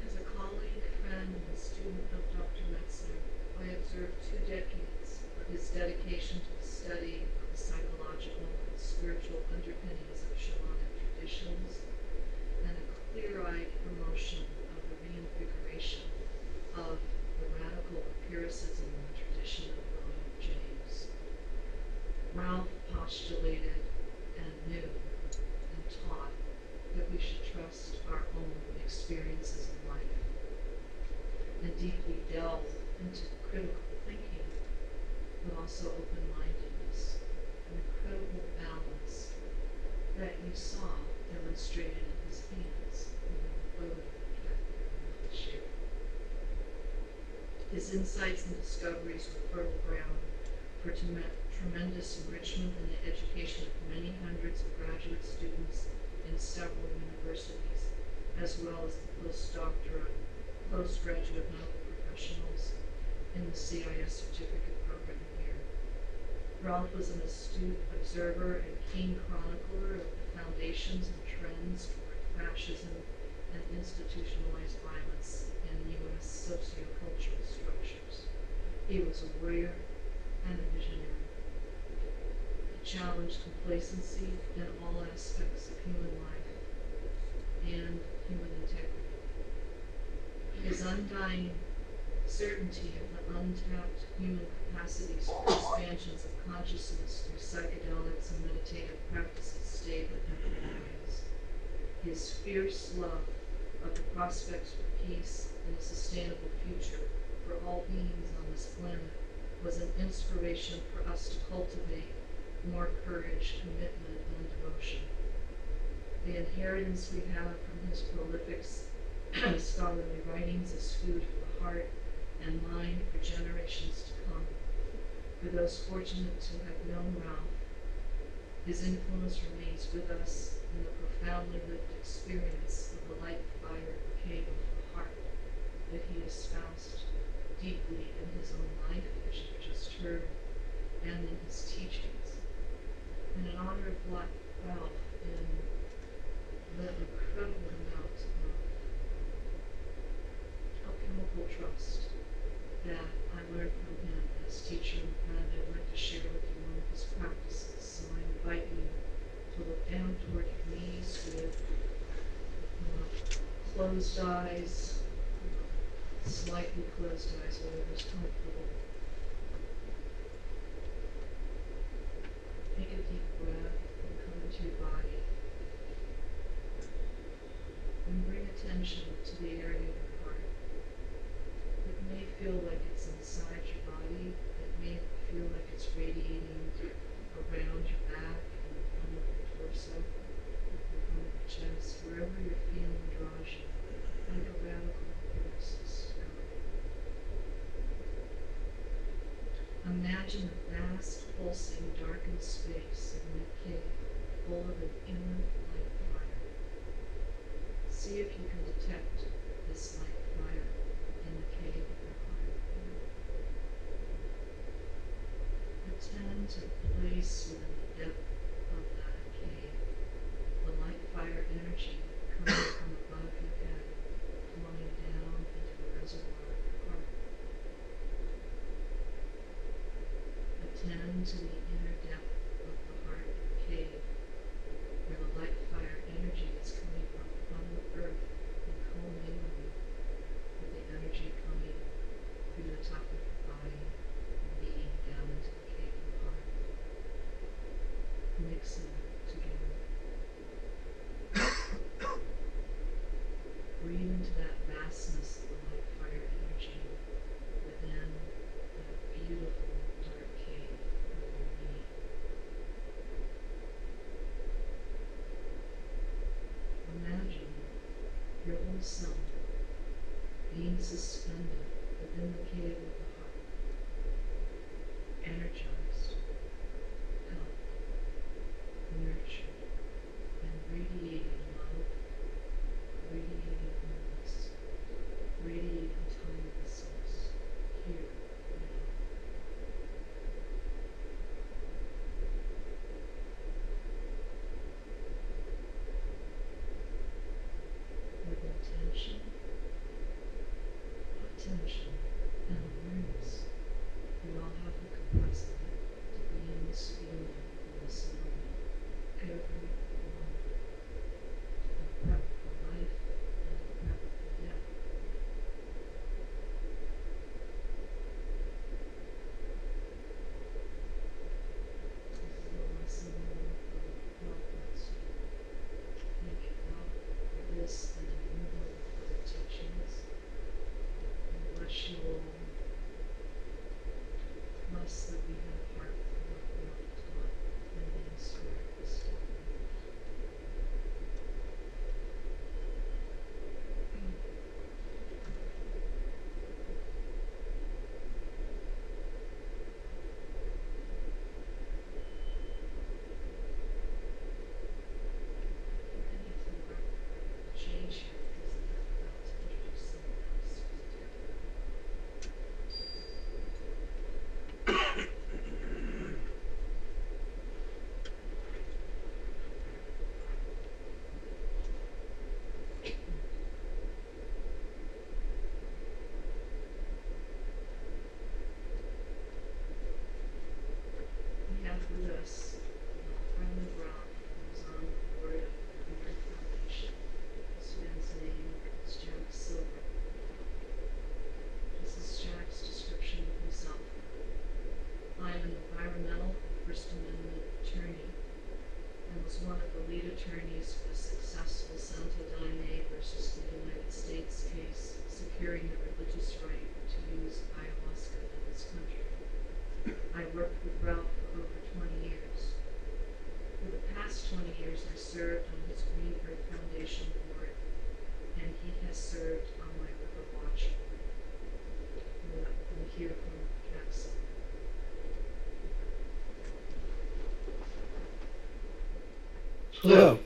as a colleague, friend, and student of Dr. Metzner, I observed 2 decades of his dedication to the study of the psychological and spiritual underpinnings of shamanic traditions, and a clear-eyed promotion of the reinvigoration of the radical empiricism in the tradition of William James. Ralph postulated and knew and taught that we should trust our own experiences in life and deeply delve into critical thinking, but also open-mindedness, an incredible balance that you saw demonstrated in his hands in the photo that Catherine shared. His insights and discoveries were fertile ground for tremendous enrichment in the education of many hundreds of graduate students in several universities, as well as the postgraduate medical professionals in the CIIS certificate program here. Ralph was an astute observer and keen chronicler of the foundations and trends toward fascism and institutionalized violence in U.S. sociocultural structures. He was a warrior and a visionary. He challenged complacency in all aspects of human life and human integrity. His undying certainty of the untapped human capacities for expansions of consciousness through psychedelics and meditative practices stayed with him always. His fierce love of the prospects for peace and a sustainable future for all beings on this planet was an inspiration for us to cultivate more courage, commitment, and devotion. devotion. The inheritance we have from his prolific scholarly writings is food for the heart and mind for generations to come. For those fortunate to have known Ralph, his influence remains with us in the profoundly lived experience of the light fire cave of the heart that he espoused deeply in his own life, as you've just heard, and in his teachings. And in honor of Ralph, in the incredible amount of alchemical trust that I learned from him as teacher and friend, I'd like to share with you one of his practices. So I invite you to look down toward your knees with closed eyes, slightly closed eyes, whatever's comfortable. Take a deep breath and come into your body. And bring attention to the area of your heart. It may feel like it's inside your body. It may feel like it's radiating around your back and in front of your torso, in front of your chest, wherever your feeling draws you, like a radical empiricist. Imagine a vast, pulsing, darkened space in that cave, full of an inner light fire. See if you can detect this light fire in the cave of your heart. Attend to the place within the depth of that cave, the light fire energy coming from above your head, flowing down into the reservoir of your heart. Attend to the inner depth of the heart cave, where the light fire energy is coming from the earth and co-mingling with the energy coming through the top of your body and being down into the cave of the heart, mixing together. Breathe into that vastness of the light fire energy within that beautiful dark cave of your being. Imagine your whole self being suspended within the cave of the heart, energized, helped, nurtured, and radiating love, radiating wholeness, radiating timelessness, here now. With intention, attention, and awareness, we all have the capacity to be in this feeling, in this moment, every moment. A prep for life and a prep for death. This is a lesson learned from Metzner. Thank you, God, for this and innumerable other teachings. And bless you all. Bless that we have heart for what we are taught and the inspired this day. I need to mark change here because I'm about to introduce someone else who's different. We have with us a friend of Ralph who's on the board of the Earth Foundation. This man's name is Jack Silver. This is Jack's description of himself. I am an environmental and First Amendment attorney and was one of the lead attorneys for the successful Santo Daime versus the United States case securing the religious right to use ayahuasca in this country. I worked with Ralph for over 20 years. For the past 20 years I served on his Greenberg Foundation board, and he has served on my River Watch. We'll hear from Jackson. Hello,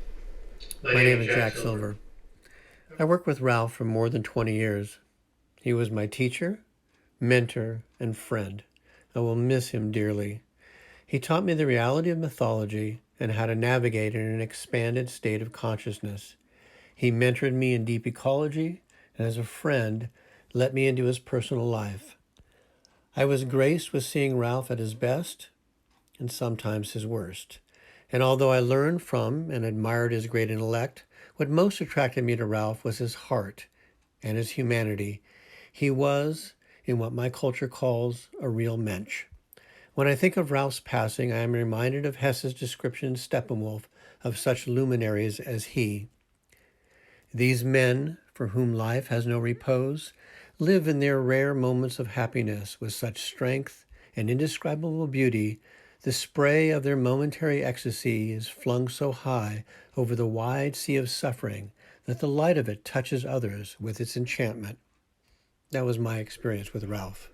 my name is Jack Silver. I worked with Ralph for more than 20 years. He was my teacher, mentor, and friend. I will miss him dearly. He taught me the reality of mythology and how to navigate in an expanded state of consciousness. He mentored me in deep ecology, and as a friend, let me into his personal life. I was graced with seeing Ralph at his best and sometimes his worst. And although I learned from and admired his great intellect, what most attracted me to Ralph was his heart and his humanity. He was, in what my culture calls, a real mensch. When I think of Ralph's passing, I am reminded of Hesse's description in Steppenwolf of such luminaries as he. These men, for whom life has no repose, live in their rare moments of happiness with such strength and indescribable beauty. The spray of their momentary ecstasy is flung so high over the wide sea of suffering that the light of it touches others with its enchantment. That was my experience with Ralph.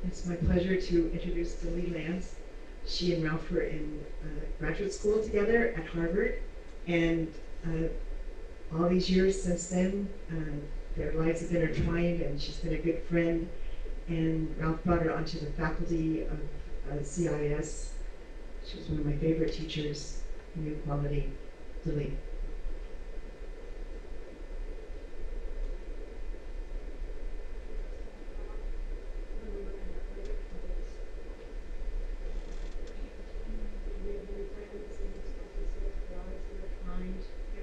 It's my pleasure to introduce Lily Lance. She and Ralph were in graduate school together at Harvard, and all these years since then, their lives have been intertwined, and she's been a good friend. And Ralph brought her onto the faculty of CIIS. She was one of my favorite teachers in equality. Lily.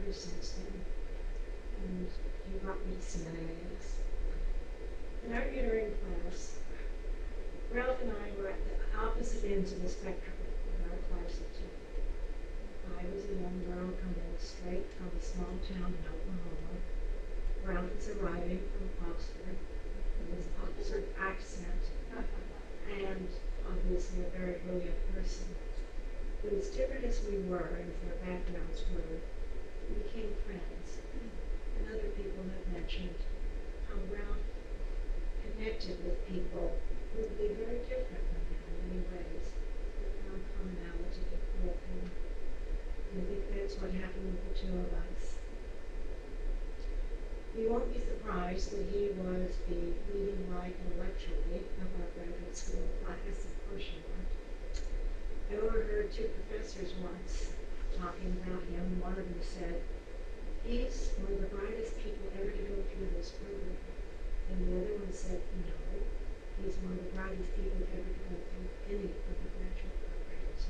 Ever since then, and he brought me to CIIS. In our uterine class, Ralph and I were at the opposite ends of the spectrum of our class of two. I was a young girl coming straight from a small town in Oklahoma. Ralph was arriving from Oxford with his Oxford accent, and obviously a very brilliant person. But as different as we were and as our backgrounds were, we became friends. And other people have mentioned how Ralph connected with people who would be very different from him in many ways, but found commonality with him. And I think that's what happened with the two of us. You won't be surprised that he was the leading light intellectually of our graduate school class. Of course you weren't. I overheard two professors once talking about him. One of them said, "He's one of the brightest people ever to go through this program." And the other one said, "No, he's one of the brightest people ever to go through any of the graduate programs."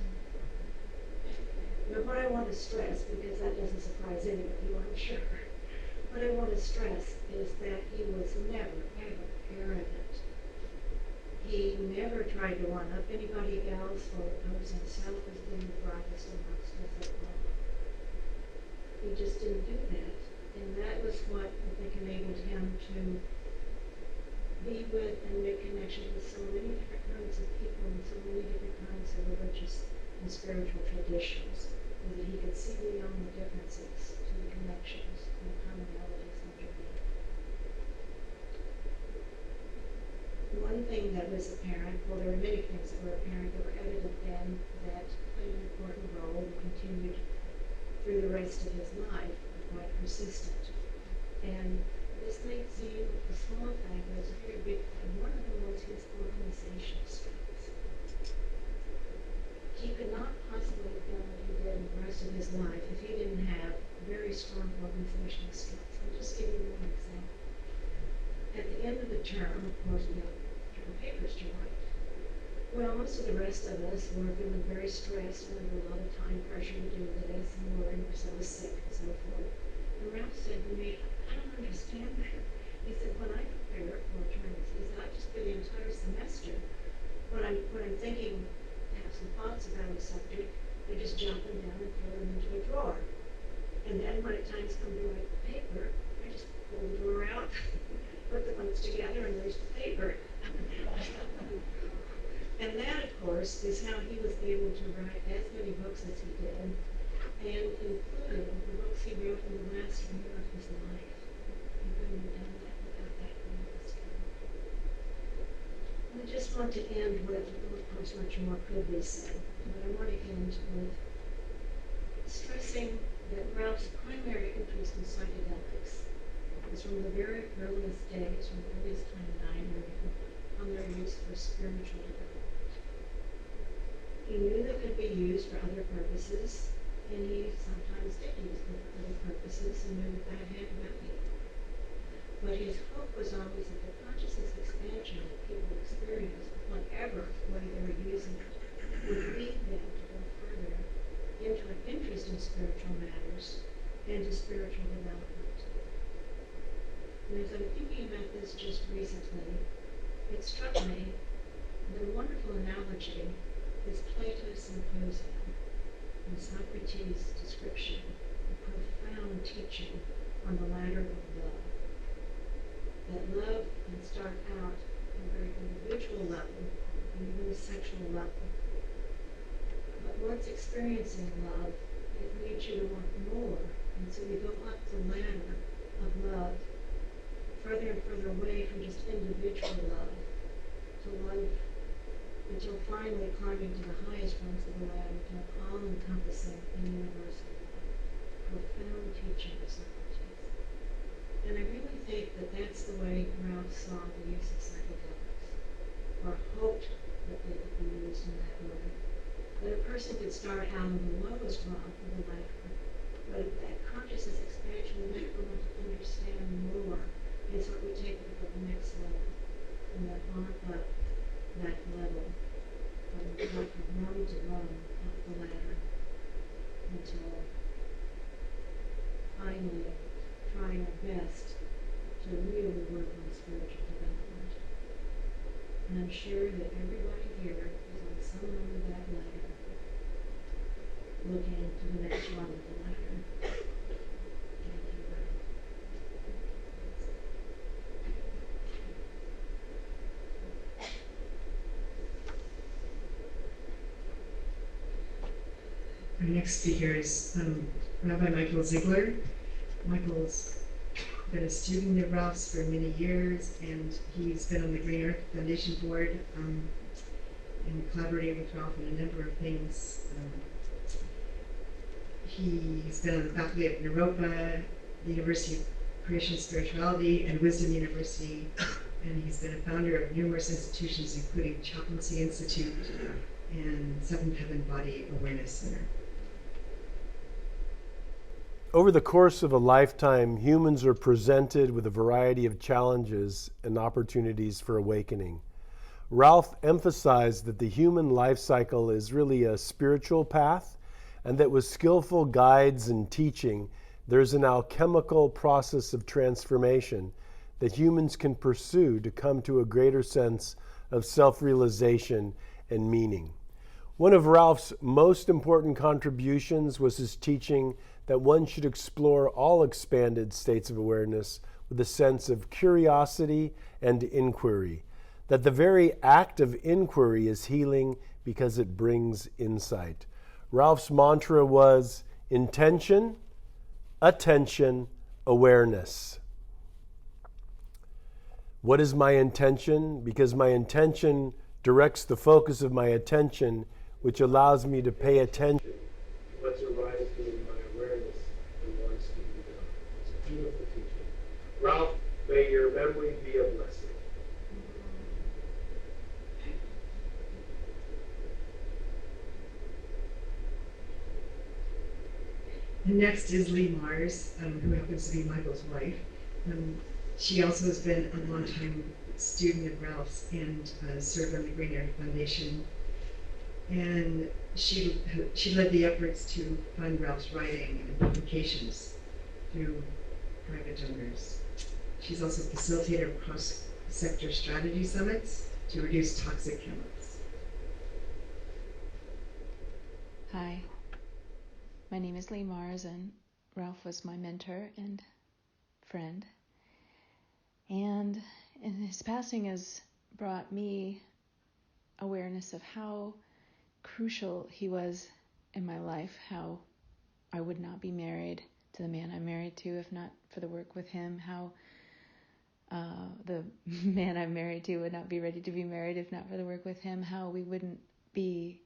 Now what I want to stress, because that doesn't surprise anybody, I'm sure, what I want to stress is that he was never, ever arrogant. He never tried to one-up anybody else or pose himself as being the brightest amongst us at all. He just didn't do that. And that was what I think enabled him to be with and make connections with so many different kinds of people and so many different kinds of religious and spiritual traditions, and that he could see beyond the differences to the connections and the commonalities underneath. One thing that was apparent, well, there were many things that were apparent that were evident then that played an important role and continued through the rest of his life, were quite persistent. And this may seem a small thing, but it's a very big thing. One of them was his organizational skills. He could not possibly have done what he did in the rest of his life if he didn't have very strong organizational skills. I'll just give you one example. At the end of the term, of course, we have term papers to write. Well, most of the rest of us were feeling very stressed and under a lot of time pressure to do this, and worrying because I was sick and so forth. And Ralph said to me, "I don't understand that." He said, "When I prepare for terms," he said, "I just for the entire semester, when I'm thinking, have some thoughts about a subject, I just jot them down and throw them into a drawer. And then when times come to write the paper, I just pull the drawer as he did, and including the books he wrote in the last year of his life. He couldn't have done that without that kind of skill. I just want to end with, of course, much more could be said, but I want to end with stressing that Ralph's primary interest in psychedelics was from the very earliest days, from the earliest time that I knew him, on their use for spiritual development. He knew they could be used for other purposes, and he sometimes did use them for other purposes and knew that that had value. But his hope was always that the consciousness expansion that people experience, whatever way they were using it, would lead them to go further into an interest in spiritual matters and to spiritual development. And as I'm thinking about this just recently, it struck me that a wonderful analogy is Plato's Symposium and Socrates' description of profound teaching on the ladder of love. That love can start out at a very individual level, and even a sexual level. But once experiencing love, it leads you to want more, and so you go up the ladder of love, further and further away from just individual love, to love until finally climbing to the highest rungs of the ladder to an all-encompassing and universal love. Profound teaching of Socrates. And I really think that that's the way Ralph saw the use of psychedelics, or hoped that they could be used in that way. That a person could start out on the lowest rung of the ladder, but that consciousness expansion would make them want to understand more, and so it would take them to the next level, and then on up that level, from rung to rung up the ladder, until finally trying our best to really work on spiritual development. And I'm sure that everybody here is on some rung of that ladder, looking to the next rung of the ladder. Thank you, Ralph. Our next speaker is Rabbi Michael Ziegler. Michael's been a student of Ralph's for many years, and he's been on the Green Earth Foundation board and collaborating with Ralph on a number of things. He's been on the faculty at Naropa, the University of Creation Spirituality, and Wisdom University, and he's been a founder of numerous institutions, including Chaplaincy Institute and Seventh Heaven Body Awareness Center. Over the course of a lifetime, humans are presented with a variety of challenges and opportunities for awakening. Ralph emphasized that the human life cycle is really a spiritual path, and that with skillful guides and teaching, there's an alchemical process of transformation that humans can pursue to come to a greater sense of self-realization and meaning. One of Ralph's most important contributions was his teaching that one should explore all expanded states of awareness with a sense of curiosity and inquiry, that the very act of inquiry is healing because it brings insight. Ralph's mantra was intention, attention, awareness. What is my intention? Because my intention directs the focus of my attention, which allows me to pay attention. What's arising in my awareness and wants to be done. It's a beautiful teaching. Ralph, may your memory be a blessing. And next is Lee Mars, who happens to be Michael's wife. She also has been a long-time student of Ralph's and served on the Green Earth Foundation. And she led the efforts to fund Ralph's writing and publications through private donors. She's also facilitated cross-sector strategy summits to reduce toxic chemicals. Hi, my name is Lee Mars, and Ralph was my mentor and friend. And his passing has brought me awareness of how crucial he was in my life, how I would not be married to the man I'm married to if not for the work with him, how the man I'm married to would not be ready to be married if not for the work with him, how we wouldn't be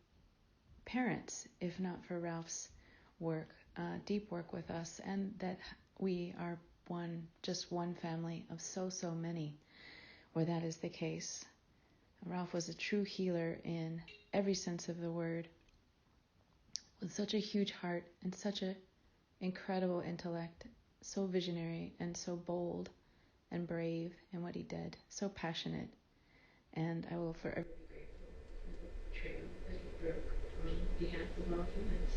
parents if not for Ralph's work, deep work with us, and that we are just one family of so many where that is the case. Ralph was a true healer in every sense of the word, with such a huge heart and such an incredible intellect, so visionary and so bold and brave in what he did, so passionate. And I will forever be grateful for the trail that he broke on behalf of all humans.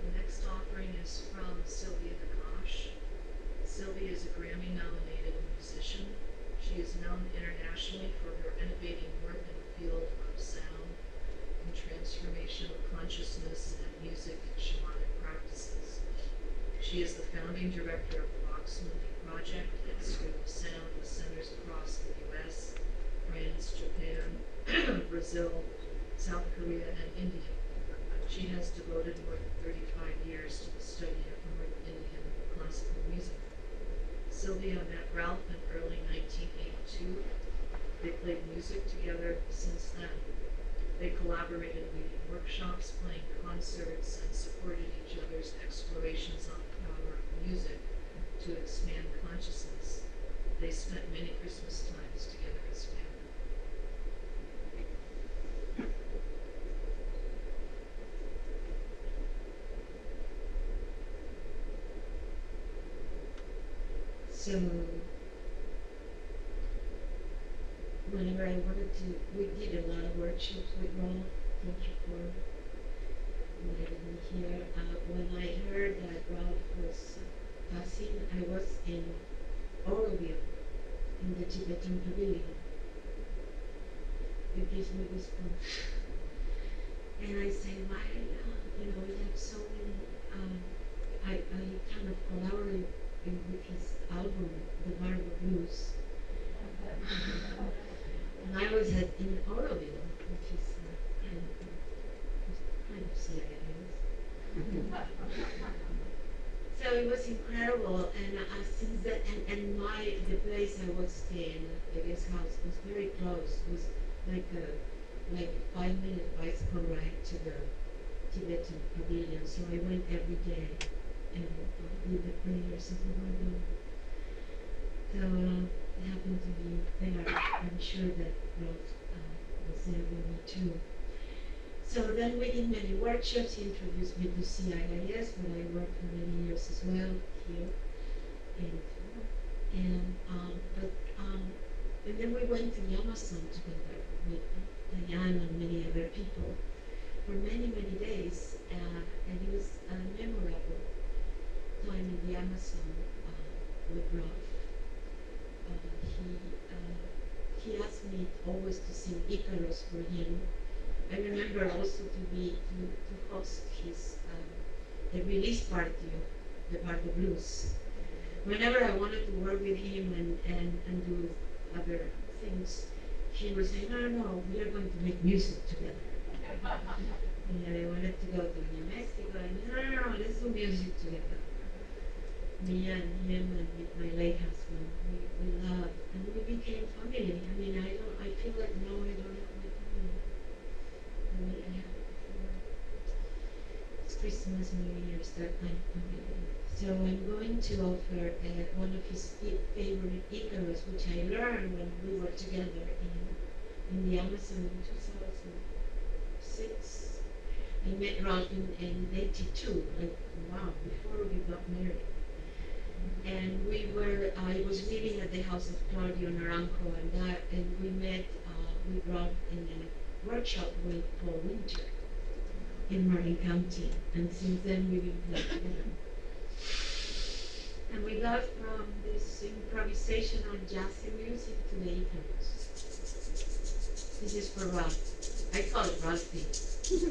The next offering is from Sylvia DeKosh. Sylvia is a Grammy-nominated musician. She is known internationally for her innovating work in the field of sound and transformational consciousness and music shamanic practices. She is the founding director of the Vox Mundi Project and School of Sound with centers across the U.S., France, Japan, Brazil, South Korea, and India. She has devoted more than 35 years to the study of North Indian classical music. Sylvia met Ralph in early 1982. They played music together since then. They collaborated leading workshops, playing concerts, and supported each other's explorations on the power of music to expand consciousness. They spent many Christmas times together as family. So whenever I wanted to, we did a lot of workshops with Ralph. Thank you for letting me hear. When I heard that Ralph was passing, I was in Auroville, in the Tibetan pavilion. It gives me goosebumps. And I say, why, we have so many, I kind of collaborated with his album, The Barber Blues. And I was in Auroville, which is kind of CIIS. So it was incredible, and since that, and the place I was staying, the guest house, was very close. It was like a 5-minute bicycle ride to the Tibetan pavilion. So I went every day and did the prayers of the Barber. So it happened to be there. I'm sure that Ralph was there with me too. So then we did many workshops. He introduced me to CIIS, where I worked for many years as well here. And then we went to the Amazon together with Diane and many other people for many days. And it was a memorable time in the Amazon with Ralph. He asked me always to sing Icarus for him. I remember also to host his the release party of the Barber Blues. Whenever I wanted to work with him and do other things, he would say, no, we are going to make music together. And I wanted to go to New Mexico, and no, let's do music together. Me and him and with my late husband, we loved, and we became family. I mean, I feel like now I don't have my family. I mean, I had it before. It's Christmas, New Year's, that kind of family. So I'm going to offer one of his favorite Icarus, which I learned when we were together in the Amazon in 2006. I met Ralph in 82, like, wow, before we got married. And I was living at the house of Claudio Naranjo, and we met with Ralph in a workshop with Paul Winter in Marin County. And since then we've been playing together. And we got from this improvisational jazzy music to the Icarus. This is for Ralph. I call it Ralphie. I could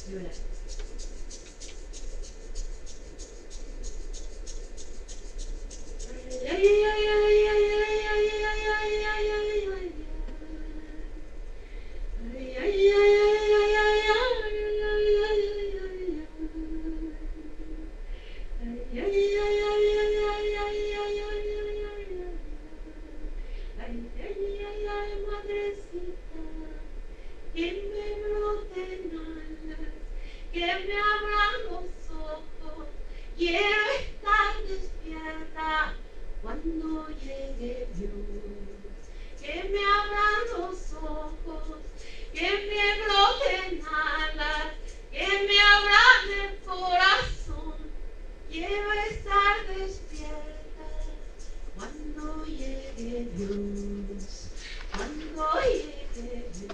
do that. cuando llegue Dios, que me abra los ojos, que me broten alas, que me abran el corazón. Quiero estar despierta cuando llegue Dios, cuando llegue Dios.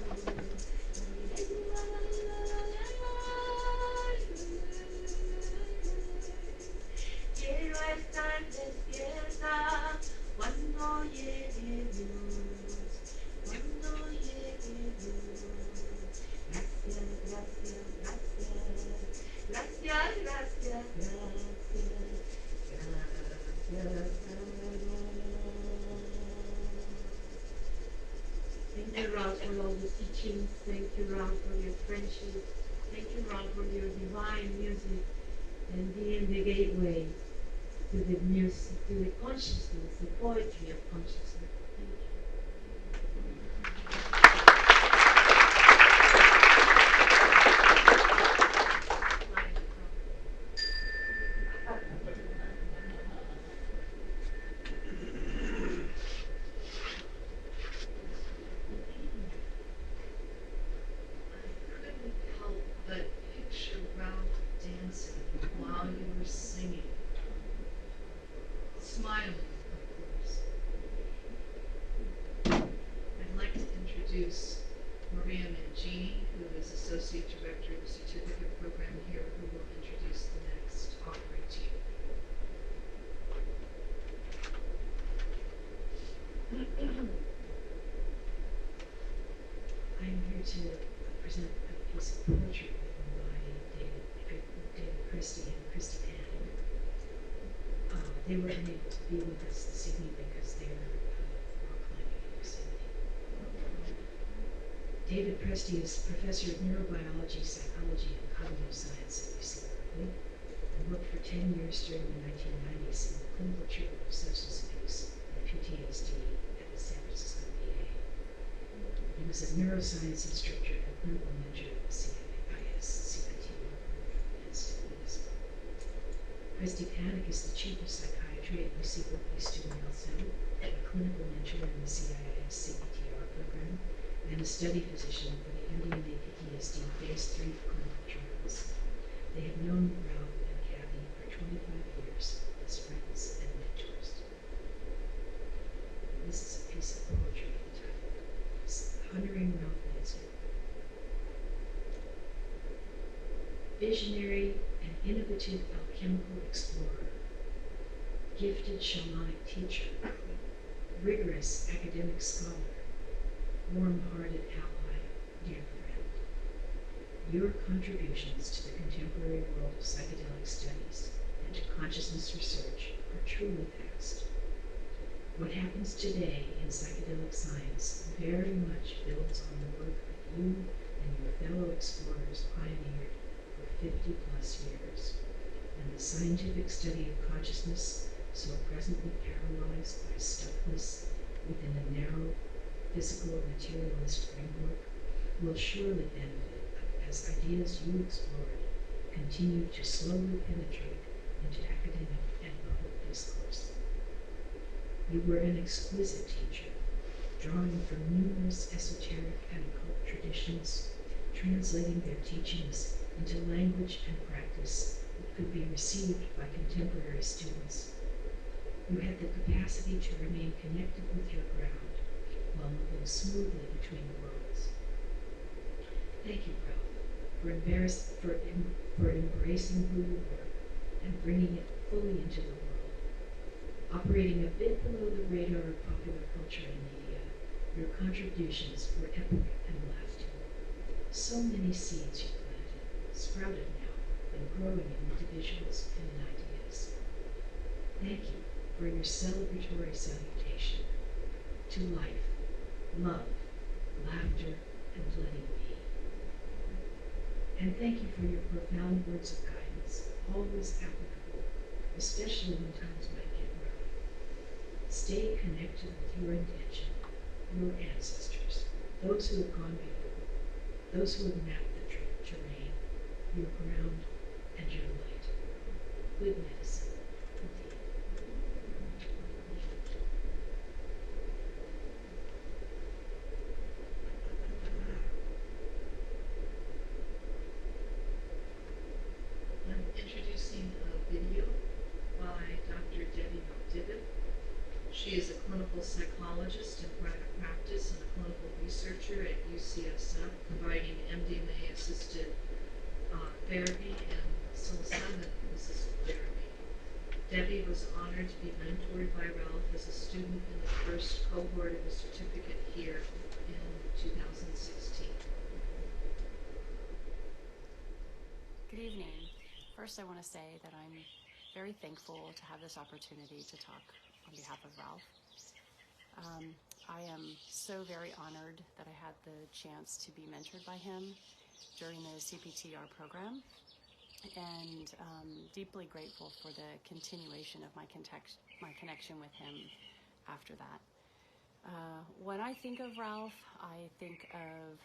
Quiero estar despierta cuando llegue Dios, cuando llegue Dios. Gracias, gracias, gracias, gracias, gracias, gracias, Thank you, Ralph, for all the teachings. Thank you, Ralph, for your friendship. Thank you, Ralph, for your divine music and being the gateway to the music, to the consciousness, the poetry of consciousness. Thank you. I couldn't help but picture Ralph dancing while you were singing, smiling, of course. I'd like to introduce Maria Mangini, who is Associate Director of the Certificate Program here, who will introduce the next offering to you. I'm here to present a piece of poetry written by David Christie and Christy Pan. They were unable to be with us this evening because they are rock climbing in Yosemite. David Christie is Professor of Neurobiology, Psychology, and Cognitive Science at UC Berkeley, and worked for 10 years during the 1990s in the clinical treatment of substance abuse and PTSD at the San Francisco VA. He was a neuroscience instructor and clinical mentor at the CIIS, and students. Christy Panic is the chief of psychiatry at UC Berkeley Student Health Center, a clinical mentor in the CIIS CPTR program, and a study physician for the MDMA PTSD Phase 3 clinical trials. They have known Ralph and Kathy for 25 years as friends and mentors. And this is a piece of poetry entitled Honoring Ralph Metzner. Visionary and innovative alchemical explorer, gifted shamanic teacher, rigorous academic scholar, warm-hearted ally, dear friend. Your contributions to the contemporary world of psychedelic studies and to consciousness research are truly vast. What happens today in psychedelic science very much builds on the work that you and your fellow explorers pioneered for 50 plus years, and the scientific study of consciousness, so presently paralyzed by stuckness within a narrow physical materialist framework, will surely benefit as ideas you explored continue to slowly penetrate into academic and public discourse. You were an exquisite teacher, drawing from numerous esoteric and occult traditions, translating their teachings into language and practice that could be received by contemporary students. You had the capacity to remain connected with your ground while moving smoothly between worlds. Thank you, Ralph, for embracing who you were and bringing it fully into the world. Operating a bit below the radar of popular culture and media, your contributions were epic and lasting. So many seeds you planted, sprouted now, and growing in individuals and in ideas. Thank you for your celebratory salutation to life, love, laughter, and letting be. And thank you for your profound words of guidance, always applicable, especially when times might get rough. Stay connected with your intention, your ancestors, those who have gone before, those who have mapped the terrain, your ground, and your light. Good medicine, indeed. clinical psychologist in private practice and a clinical researcher at UCSF, providing MDMA-assisted therapy and psilocybin-assisted therapy. Debbie was honored to be mentored by Ralph as a student in the first cohort of the certificate here in 2016. Good evening. First, I want to say that I'm very thankful to have this opportunity to talk on behalf of Ralph. I am so very honored that I had the chance to be mentored by him during the CPTR program, and deeply grateful for the continuation of my connection with him after that. When I think of Ralph, I think of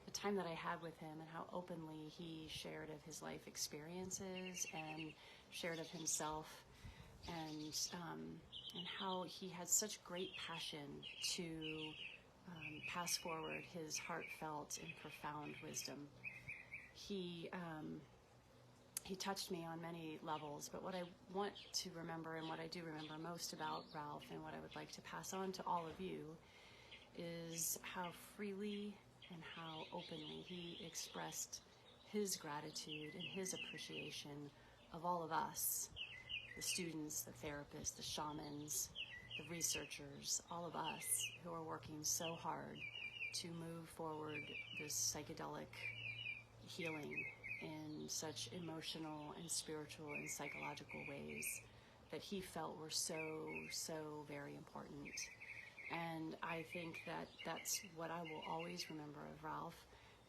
the time that I had with him and how openly he shared of his life experiences and shared of himself, and how he had such great passion to pass forward his heartfelt and profound wisdom. He touched me on many levels, but what I want to remember and what I do remember most about Ralph and what I would like to pass on to all of you is how freely and how openly he expressed his gratitude and his appreciation of all of us, the students, the therapists, the shamans, the researchers, all of us who are working so hard to move forward this psychedelic healing in such emotional and spiritual and psychological ways that he felt were so, so very important. And I think that that's what I will always remember of Ralph.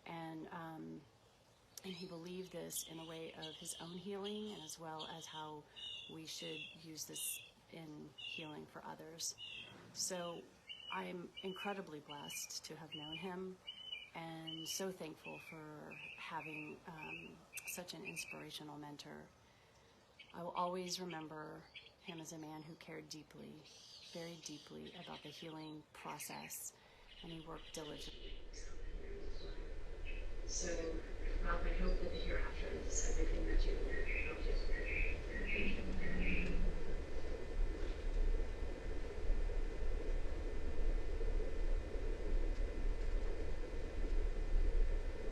And he believed this in a way of his own healing, and as well as how we should use this in healing for others. So I'm incredibly blessed to have known him, and so thankful for having such an inspirational mentor. I will always remember him as a man who cared deeply, very deeply about the healing process, and he worked diligently. So, Ralph, I hope that the hereafter is everything that you hoped it would be.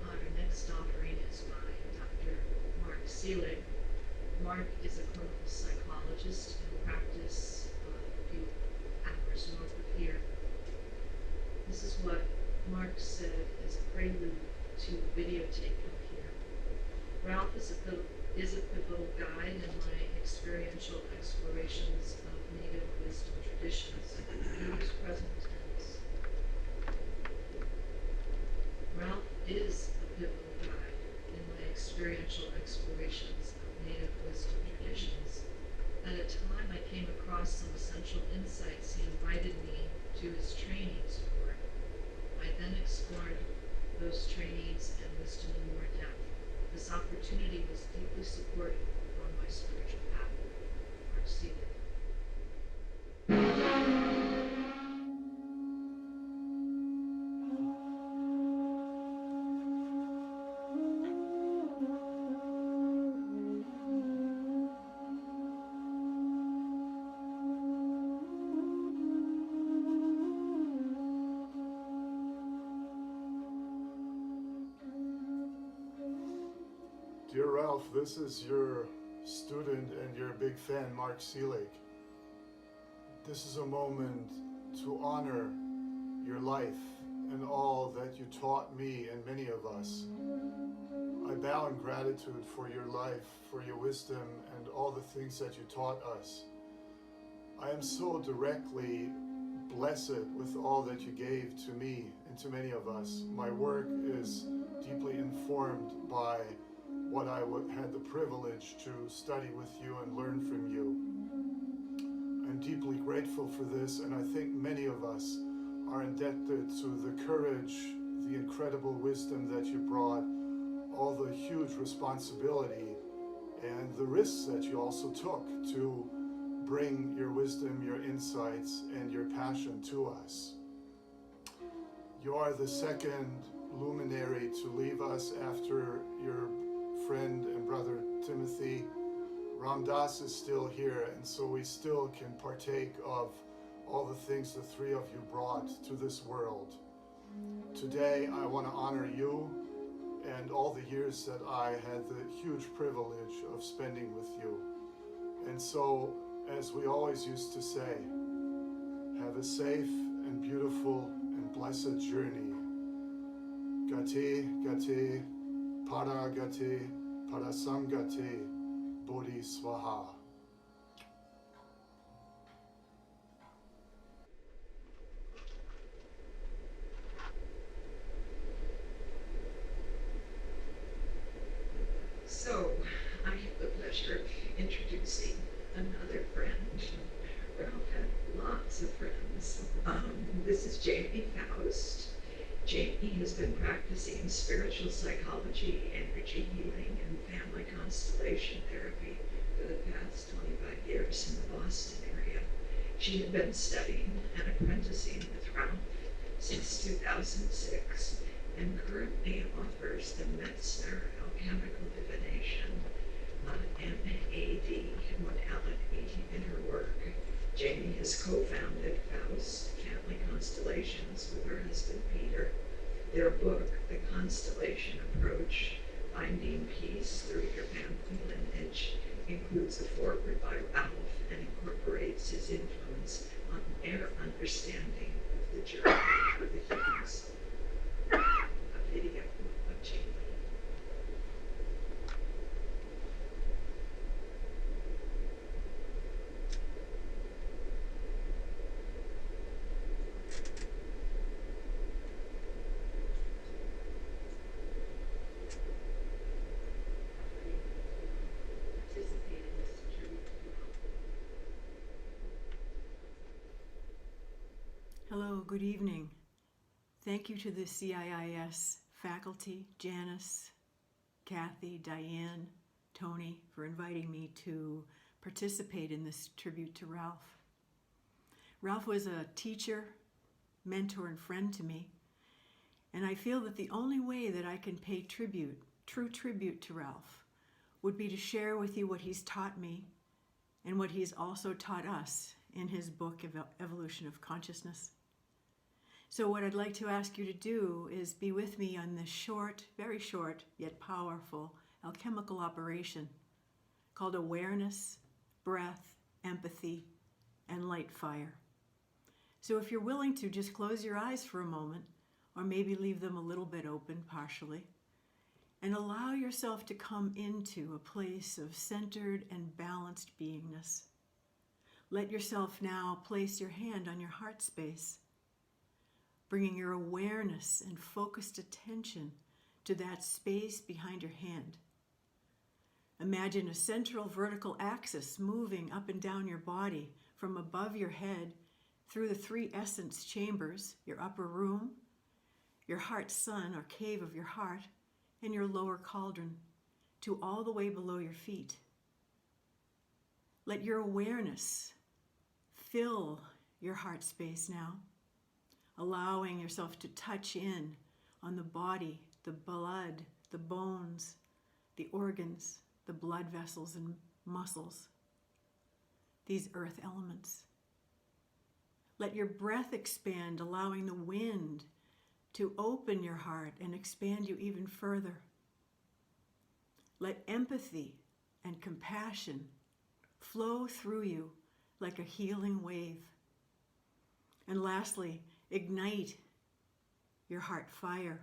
Our next offering is by Dr. Mark Seelig. Mark is a clinical psychologist in practice a few hours north of here. This is what Mark said as a prelude to videotape of here. Ralph is a pivotal guide in my experiential explorations of Native wisdom traditions. Use present tense. Ralph is a pivotal guide in my experiential explorations of Native wisdom traditions. At a time I came across some essential insights he invited me to his trainings for. I then explored those trainings and wisdom in more depth. This opportunity was deeply supportive on my spiritual path. Mark Seelig. Dear Ralph, this is your student and your big fan, Mark Seelig. This is a moment to honor your life and all that you taught me and many of us. I bow in gratitude for your life, for your wisdom, and all the things that you taught us. I am so directly blessed with all that you gave to me and to many of us. My work is deeply informed by what I had the privilege to study with you and learn from you. I'm deeply grateful for this, and I think many of us are indebted to the courage, the incredible wisdom that you brought, all the huge responsibility, and the risks that you also took to bring your wisdom, your insights, and your passion to us. You are the second luminary to leave us after your friend and brother Timothy. Ram Dass is still here, and so we still can partake of all the things the three of you brought to this world. Today, I want to honor you and all the years that I had the huge privilege of spending with you. And so, as we always used to say, have a safe and beautiful and blessed journey. Gate, gate, para gate, para samgate, bodhi swaha. So, I have the pleasure of introducing another friend. Ralph had lots of friends. This is Jamie Faust. Jamie has been practicing spiritual psychology, energy healing, and family constellation therapy for the past 25 years in the Boston area. She had been studying and apprenticing with Ralph since 2006 and currently offers the Metzner alchemical divination MAD modality in her work. Jamie has co-founded Faust Family Constellations with her husband Peter. Their book, The Constellation Approach, Finding Peace Through Your Family Lineage, includes a foreword by Ralph and incorporates his influence on their understanding of the journey of the humans. A video of Jamie. Hello, good evening. Thank you to the CIIS faculty, Janice, Kathy, Diane, Tony, for inviting me to participate in this tribute to Ralph. Ralph was a teacher, mentor, and friend to me, and I feel that the only way that I can pay tribute, true tribute to Ralph, would be to share with you what he's taught me and what he's also taught us in his book, Evolution of Consciousness. So what I'd like to ask you to do is be with me on this short, very short, yet powerful alchemical operation called awareness, breath, empathy, and light fire. So if you're willing to, just close your eyes for a moment, or maybe leave them a little bit open partially, and allow yourself to come into a place of centered and balanced beingness. Let yourself now place your hand on your heart space, bringing your awareness and focused attention to that space behind your hand. Imagine a central vertical axis moving up and down your body from above your head through the three essence chambers, your upper room, your heart sun or cave of your heart, and your lower cauldron, to all the way below your feet. Let your awareness fill your heart space now, allowing yourself to touch in on the body, the blood, the bones, the organs, the blood vessels and muscles, these earth elements. Let your breath expand, allowing the wind to open your heart and expand you even further. Let empathy and compassion flow through you like a healing wave. And lastly, ignite your heart fire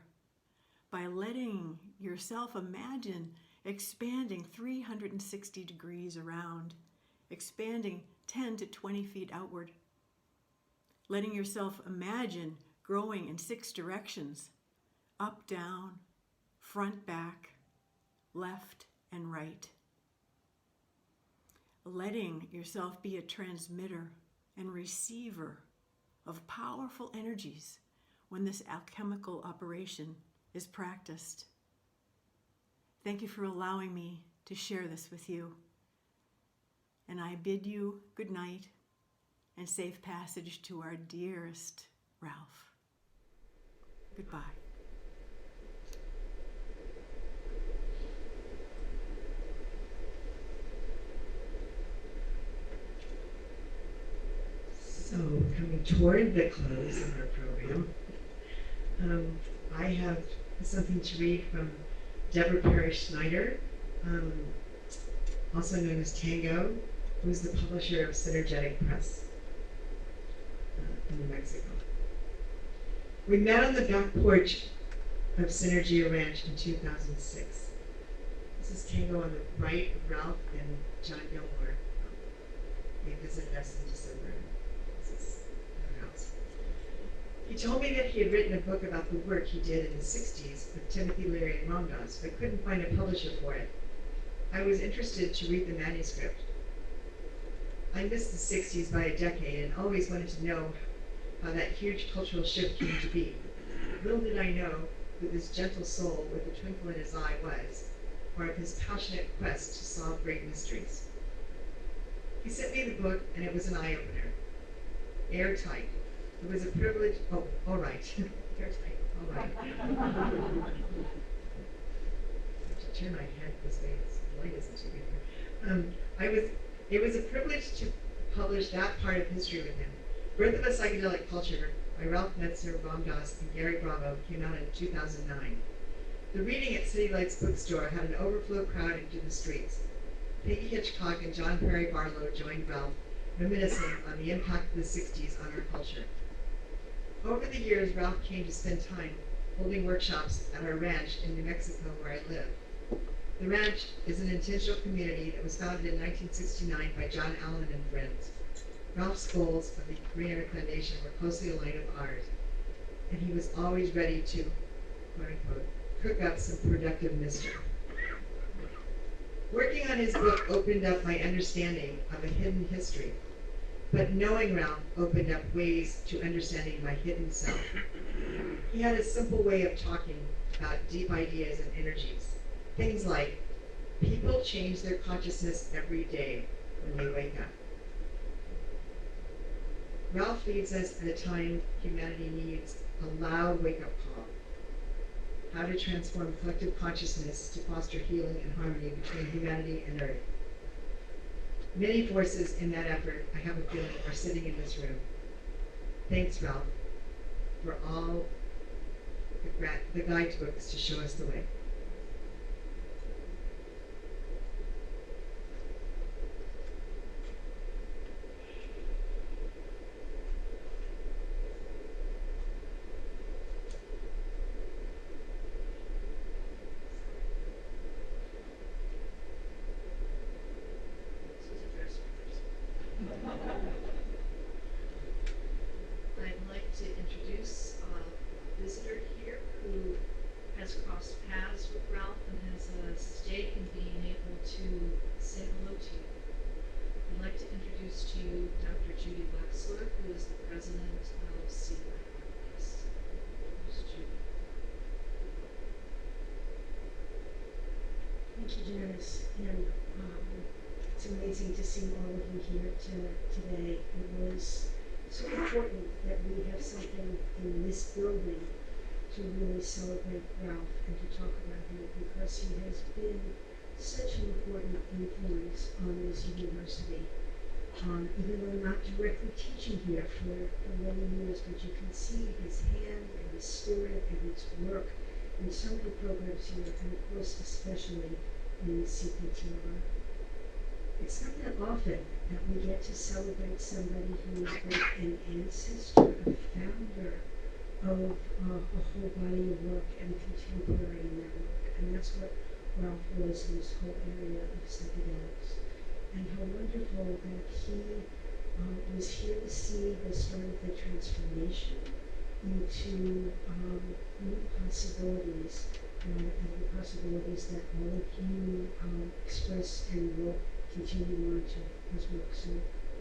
by letting yourself imagine expanding 360 degrees around, expanding 10 to 20 feet outward. Letting yourself imagine growing in 6 directions, up, down, front, back, left, and right. Letting yourself be a transmitter and receiver of powerful energies when this alchemical operation is practiced. Thank you for allowing me to share this with you. And I bid you good night and safe passage to our dearest Ralph. Goodbye. coming toward the close of our program, I have something to read from Deborah Parrish Snyder, also known as Tango, who's the publisher of Synergetic Press in New Mexico. We met on the back porch of Synergia Ranch in 2006. This is Tango on the right of Ralph and John Gilmore. They visited us in December. This is their house. He told me that he had written a book about the work he did in the 60s with Timothy Leary and Ram Dass, but couldn't find a publisher for it. I was interested to read the manuscript. I missed the 60s by a decade and always wanted to know how that huge cultural shift came to be. Little did I know who this gentle soul with a twinkle in his eye was, or of his passionate quest to solve great mysteries. He sent me the book, and it was an eye-opener. Airtight. It was a privilege. Oh, all right. Airtight. All right. I have to turn my head this way. The light isn't too good here. It was a privilege to publish that part of history with him. Birth of a Psychedelic Culture by Ralph Metzner, Ram Dass, and Gary Bravo came out in 2009. The reading at City Lights bookstore had an overflow crowd into the streets. Peggy Hitchcock and John Perry Barlow joined Ralph, reminiscing on the impact of the 60s on our culture. Over the years, Ralph came to spend time holding workshops at our ranch in New Mexico where I live. The ranch is an intentional community that was founded in 1969 by John Allen and friends. Ralph's goals of the Green Earth Foundation were closely aligned with ours, and he was always ready to, quote unquote, cook up some productive mischief. Working on his book opened up my understanding of a hidden history, but knowing Ralph opened up ways to understanding my hidden self. He had a simple way of talking about deep ideas and energies. Things like, people change their consciousness every day when they wake up. Ralph leads us at a time humanity needs a loud wake-up call. How to transform collective consciousness to foster healing and harmony between humanity and Earth. Many forces in that effort, I have a feeling, are sitting in this room. Thanks, Ralph, for all the guidebooks to show us the way. I'd like to introduce a visitor here who has crossed paths with Ralph and has a stake in being able to say hello to you. I'd like to introduce to you Dr. Judy Wexler, who is the president of CIIS. Who's Judy? Thank you, Janice. And it's amazing to see all of you here today. It was so important that we have something in this building to really celebrate Ralph and to talk about him, because he has been such an important influence on this university. Even though I'm not directly teaching here for many years, but you can see his hand and his spirit and his work in so many programs here, and of course especially in CPTR. It's not that often that we get to celebrate somebody who is both an ancestor, a founder of a whole body of work, and contemporary in that work. And that's what Ralph was in this whole area of psychedelics. And how wonderful that he was here to see the start of the transformation into new possibilities, and the possibilities that all of you express and will continue on to his work. So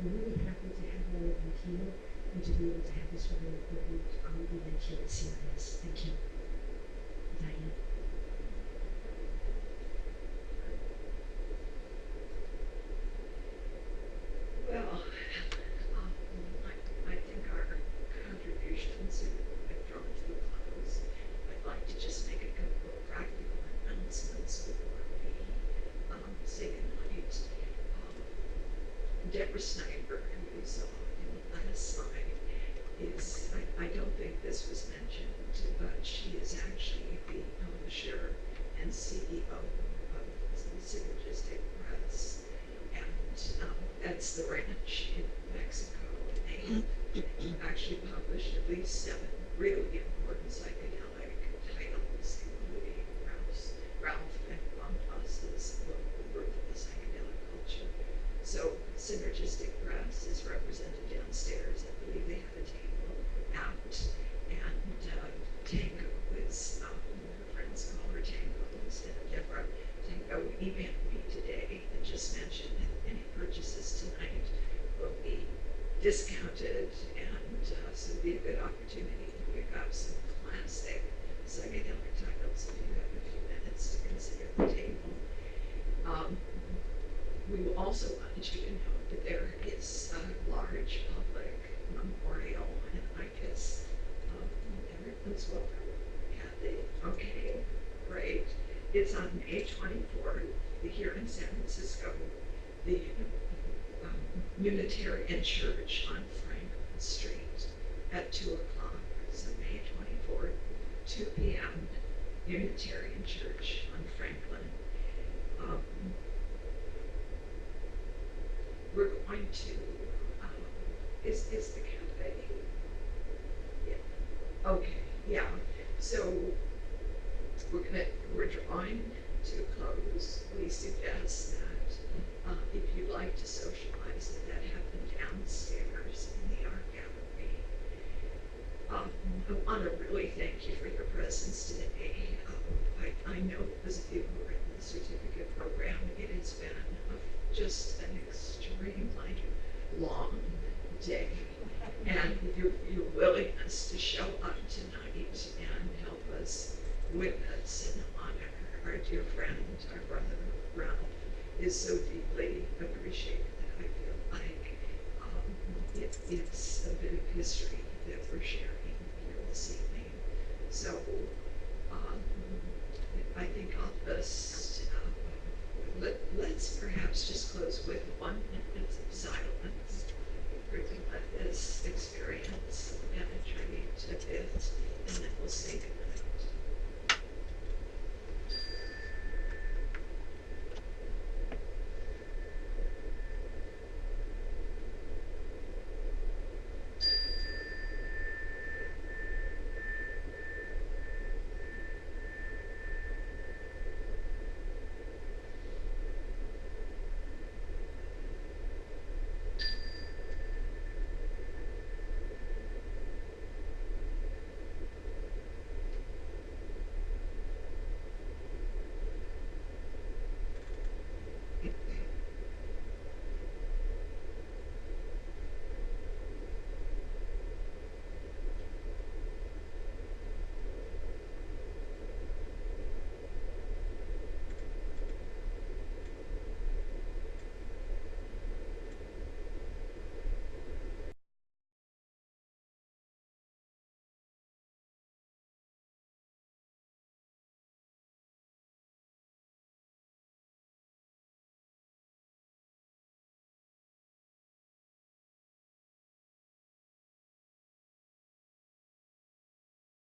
we're really happy to have all of you here and to be able to have this very important event here at CIIS. Thank you. Diane. Well, I think our contributions have drawn to a close. I'd like to just make a couple of practical announcements before we say goodnight. Deborah Snyder, who's on the last slide, actually published at least 7 really important psychedelic titles, including Ralph and Von Plus's book, The Birth of the Psychedelic Culture. So Synergistic Press is represented downstairs. I believe they have a table out, and Tango is, her friends call her Tango instead of Deborah. Tango emailed me today and just mentioned that any purchases tonight will be discounted, and so it'd be a good opportunity to pick up some classic psychedelic titles if you have a few minutes to consider the table. We will also want you to know that there is a large public memorial in ICIS. Everyone's welcome. Kathy, okay, great. It's on May 24th here in San Francisco. The Unitarian Church on Franklin Street at 2 o'clock. So May 24th, 2 p.m. Unitarian Church on Franklin. We're going to, is the cafe? Yeah. Okay, yeah. So we're drawing to a close. We suggest that if you'd like to socialize, that happen downstairs in the art gallery. I want to really thank you for your presence today. I know those of you who are in the certificate program, it has been just an extremely long day. And your willingness to show up tonight and help us witness and honor our dear friend, our brother Ralph, is so deeply appreciated that I feel like it's a bit of history that we're sharing.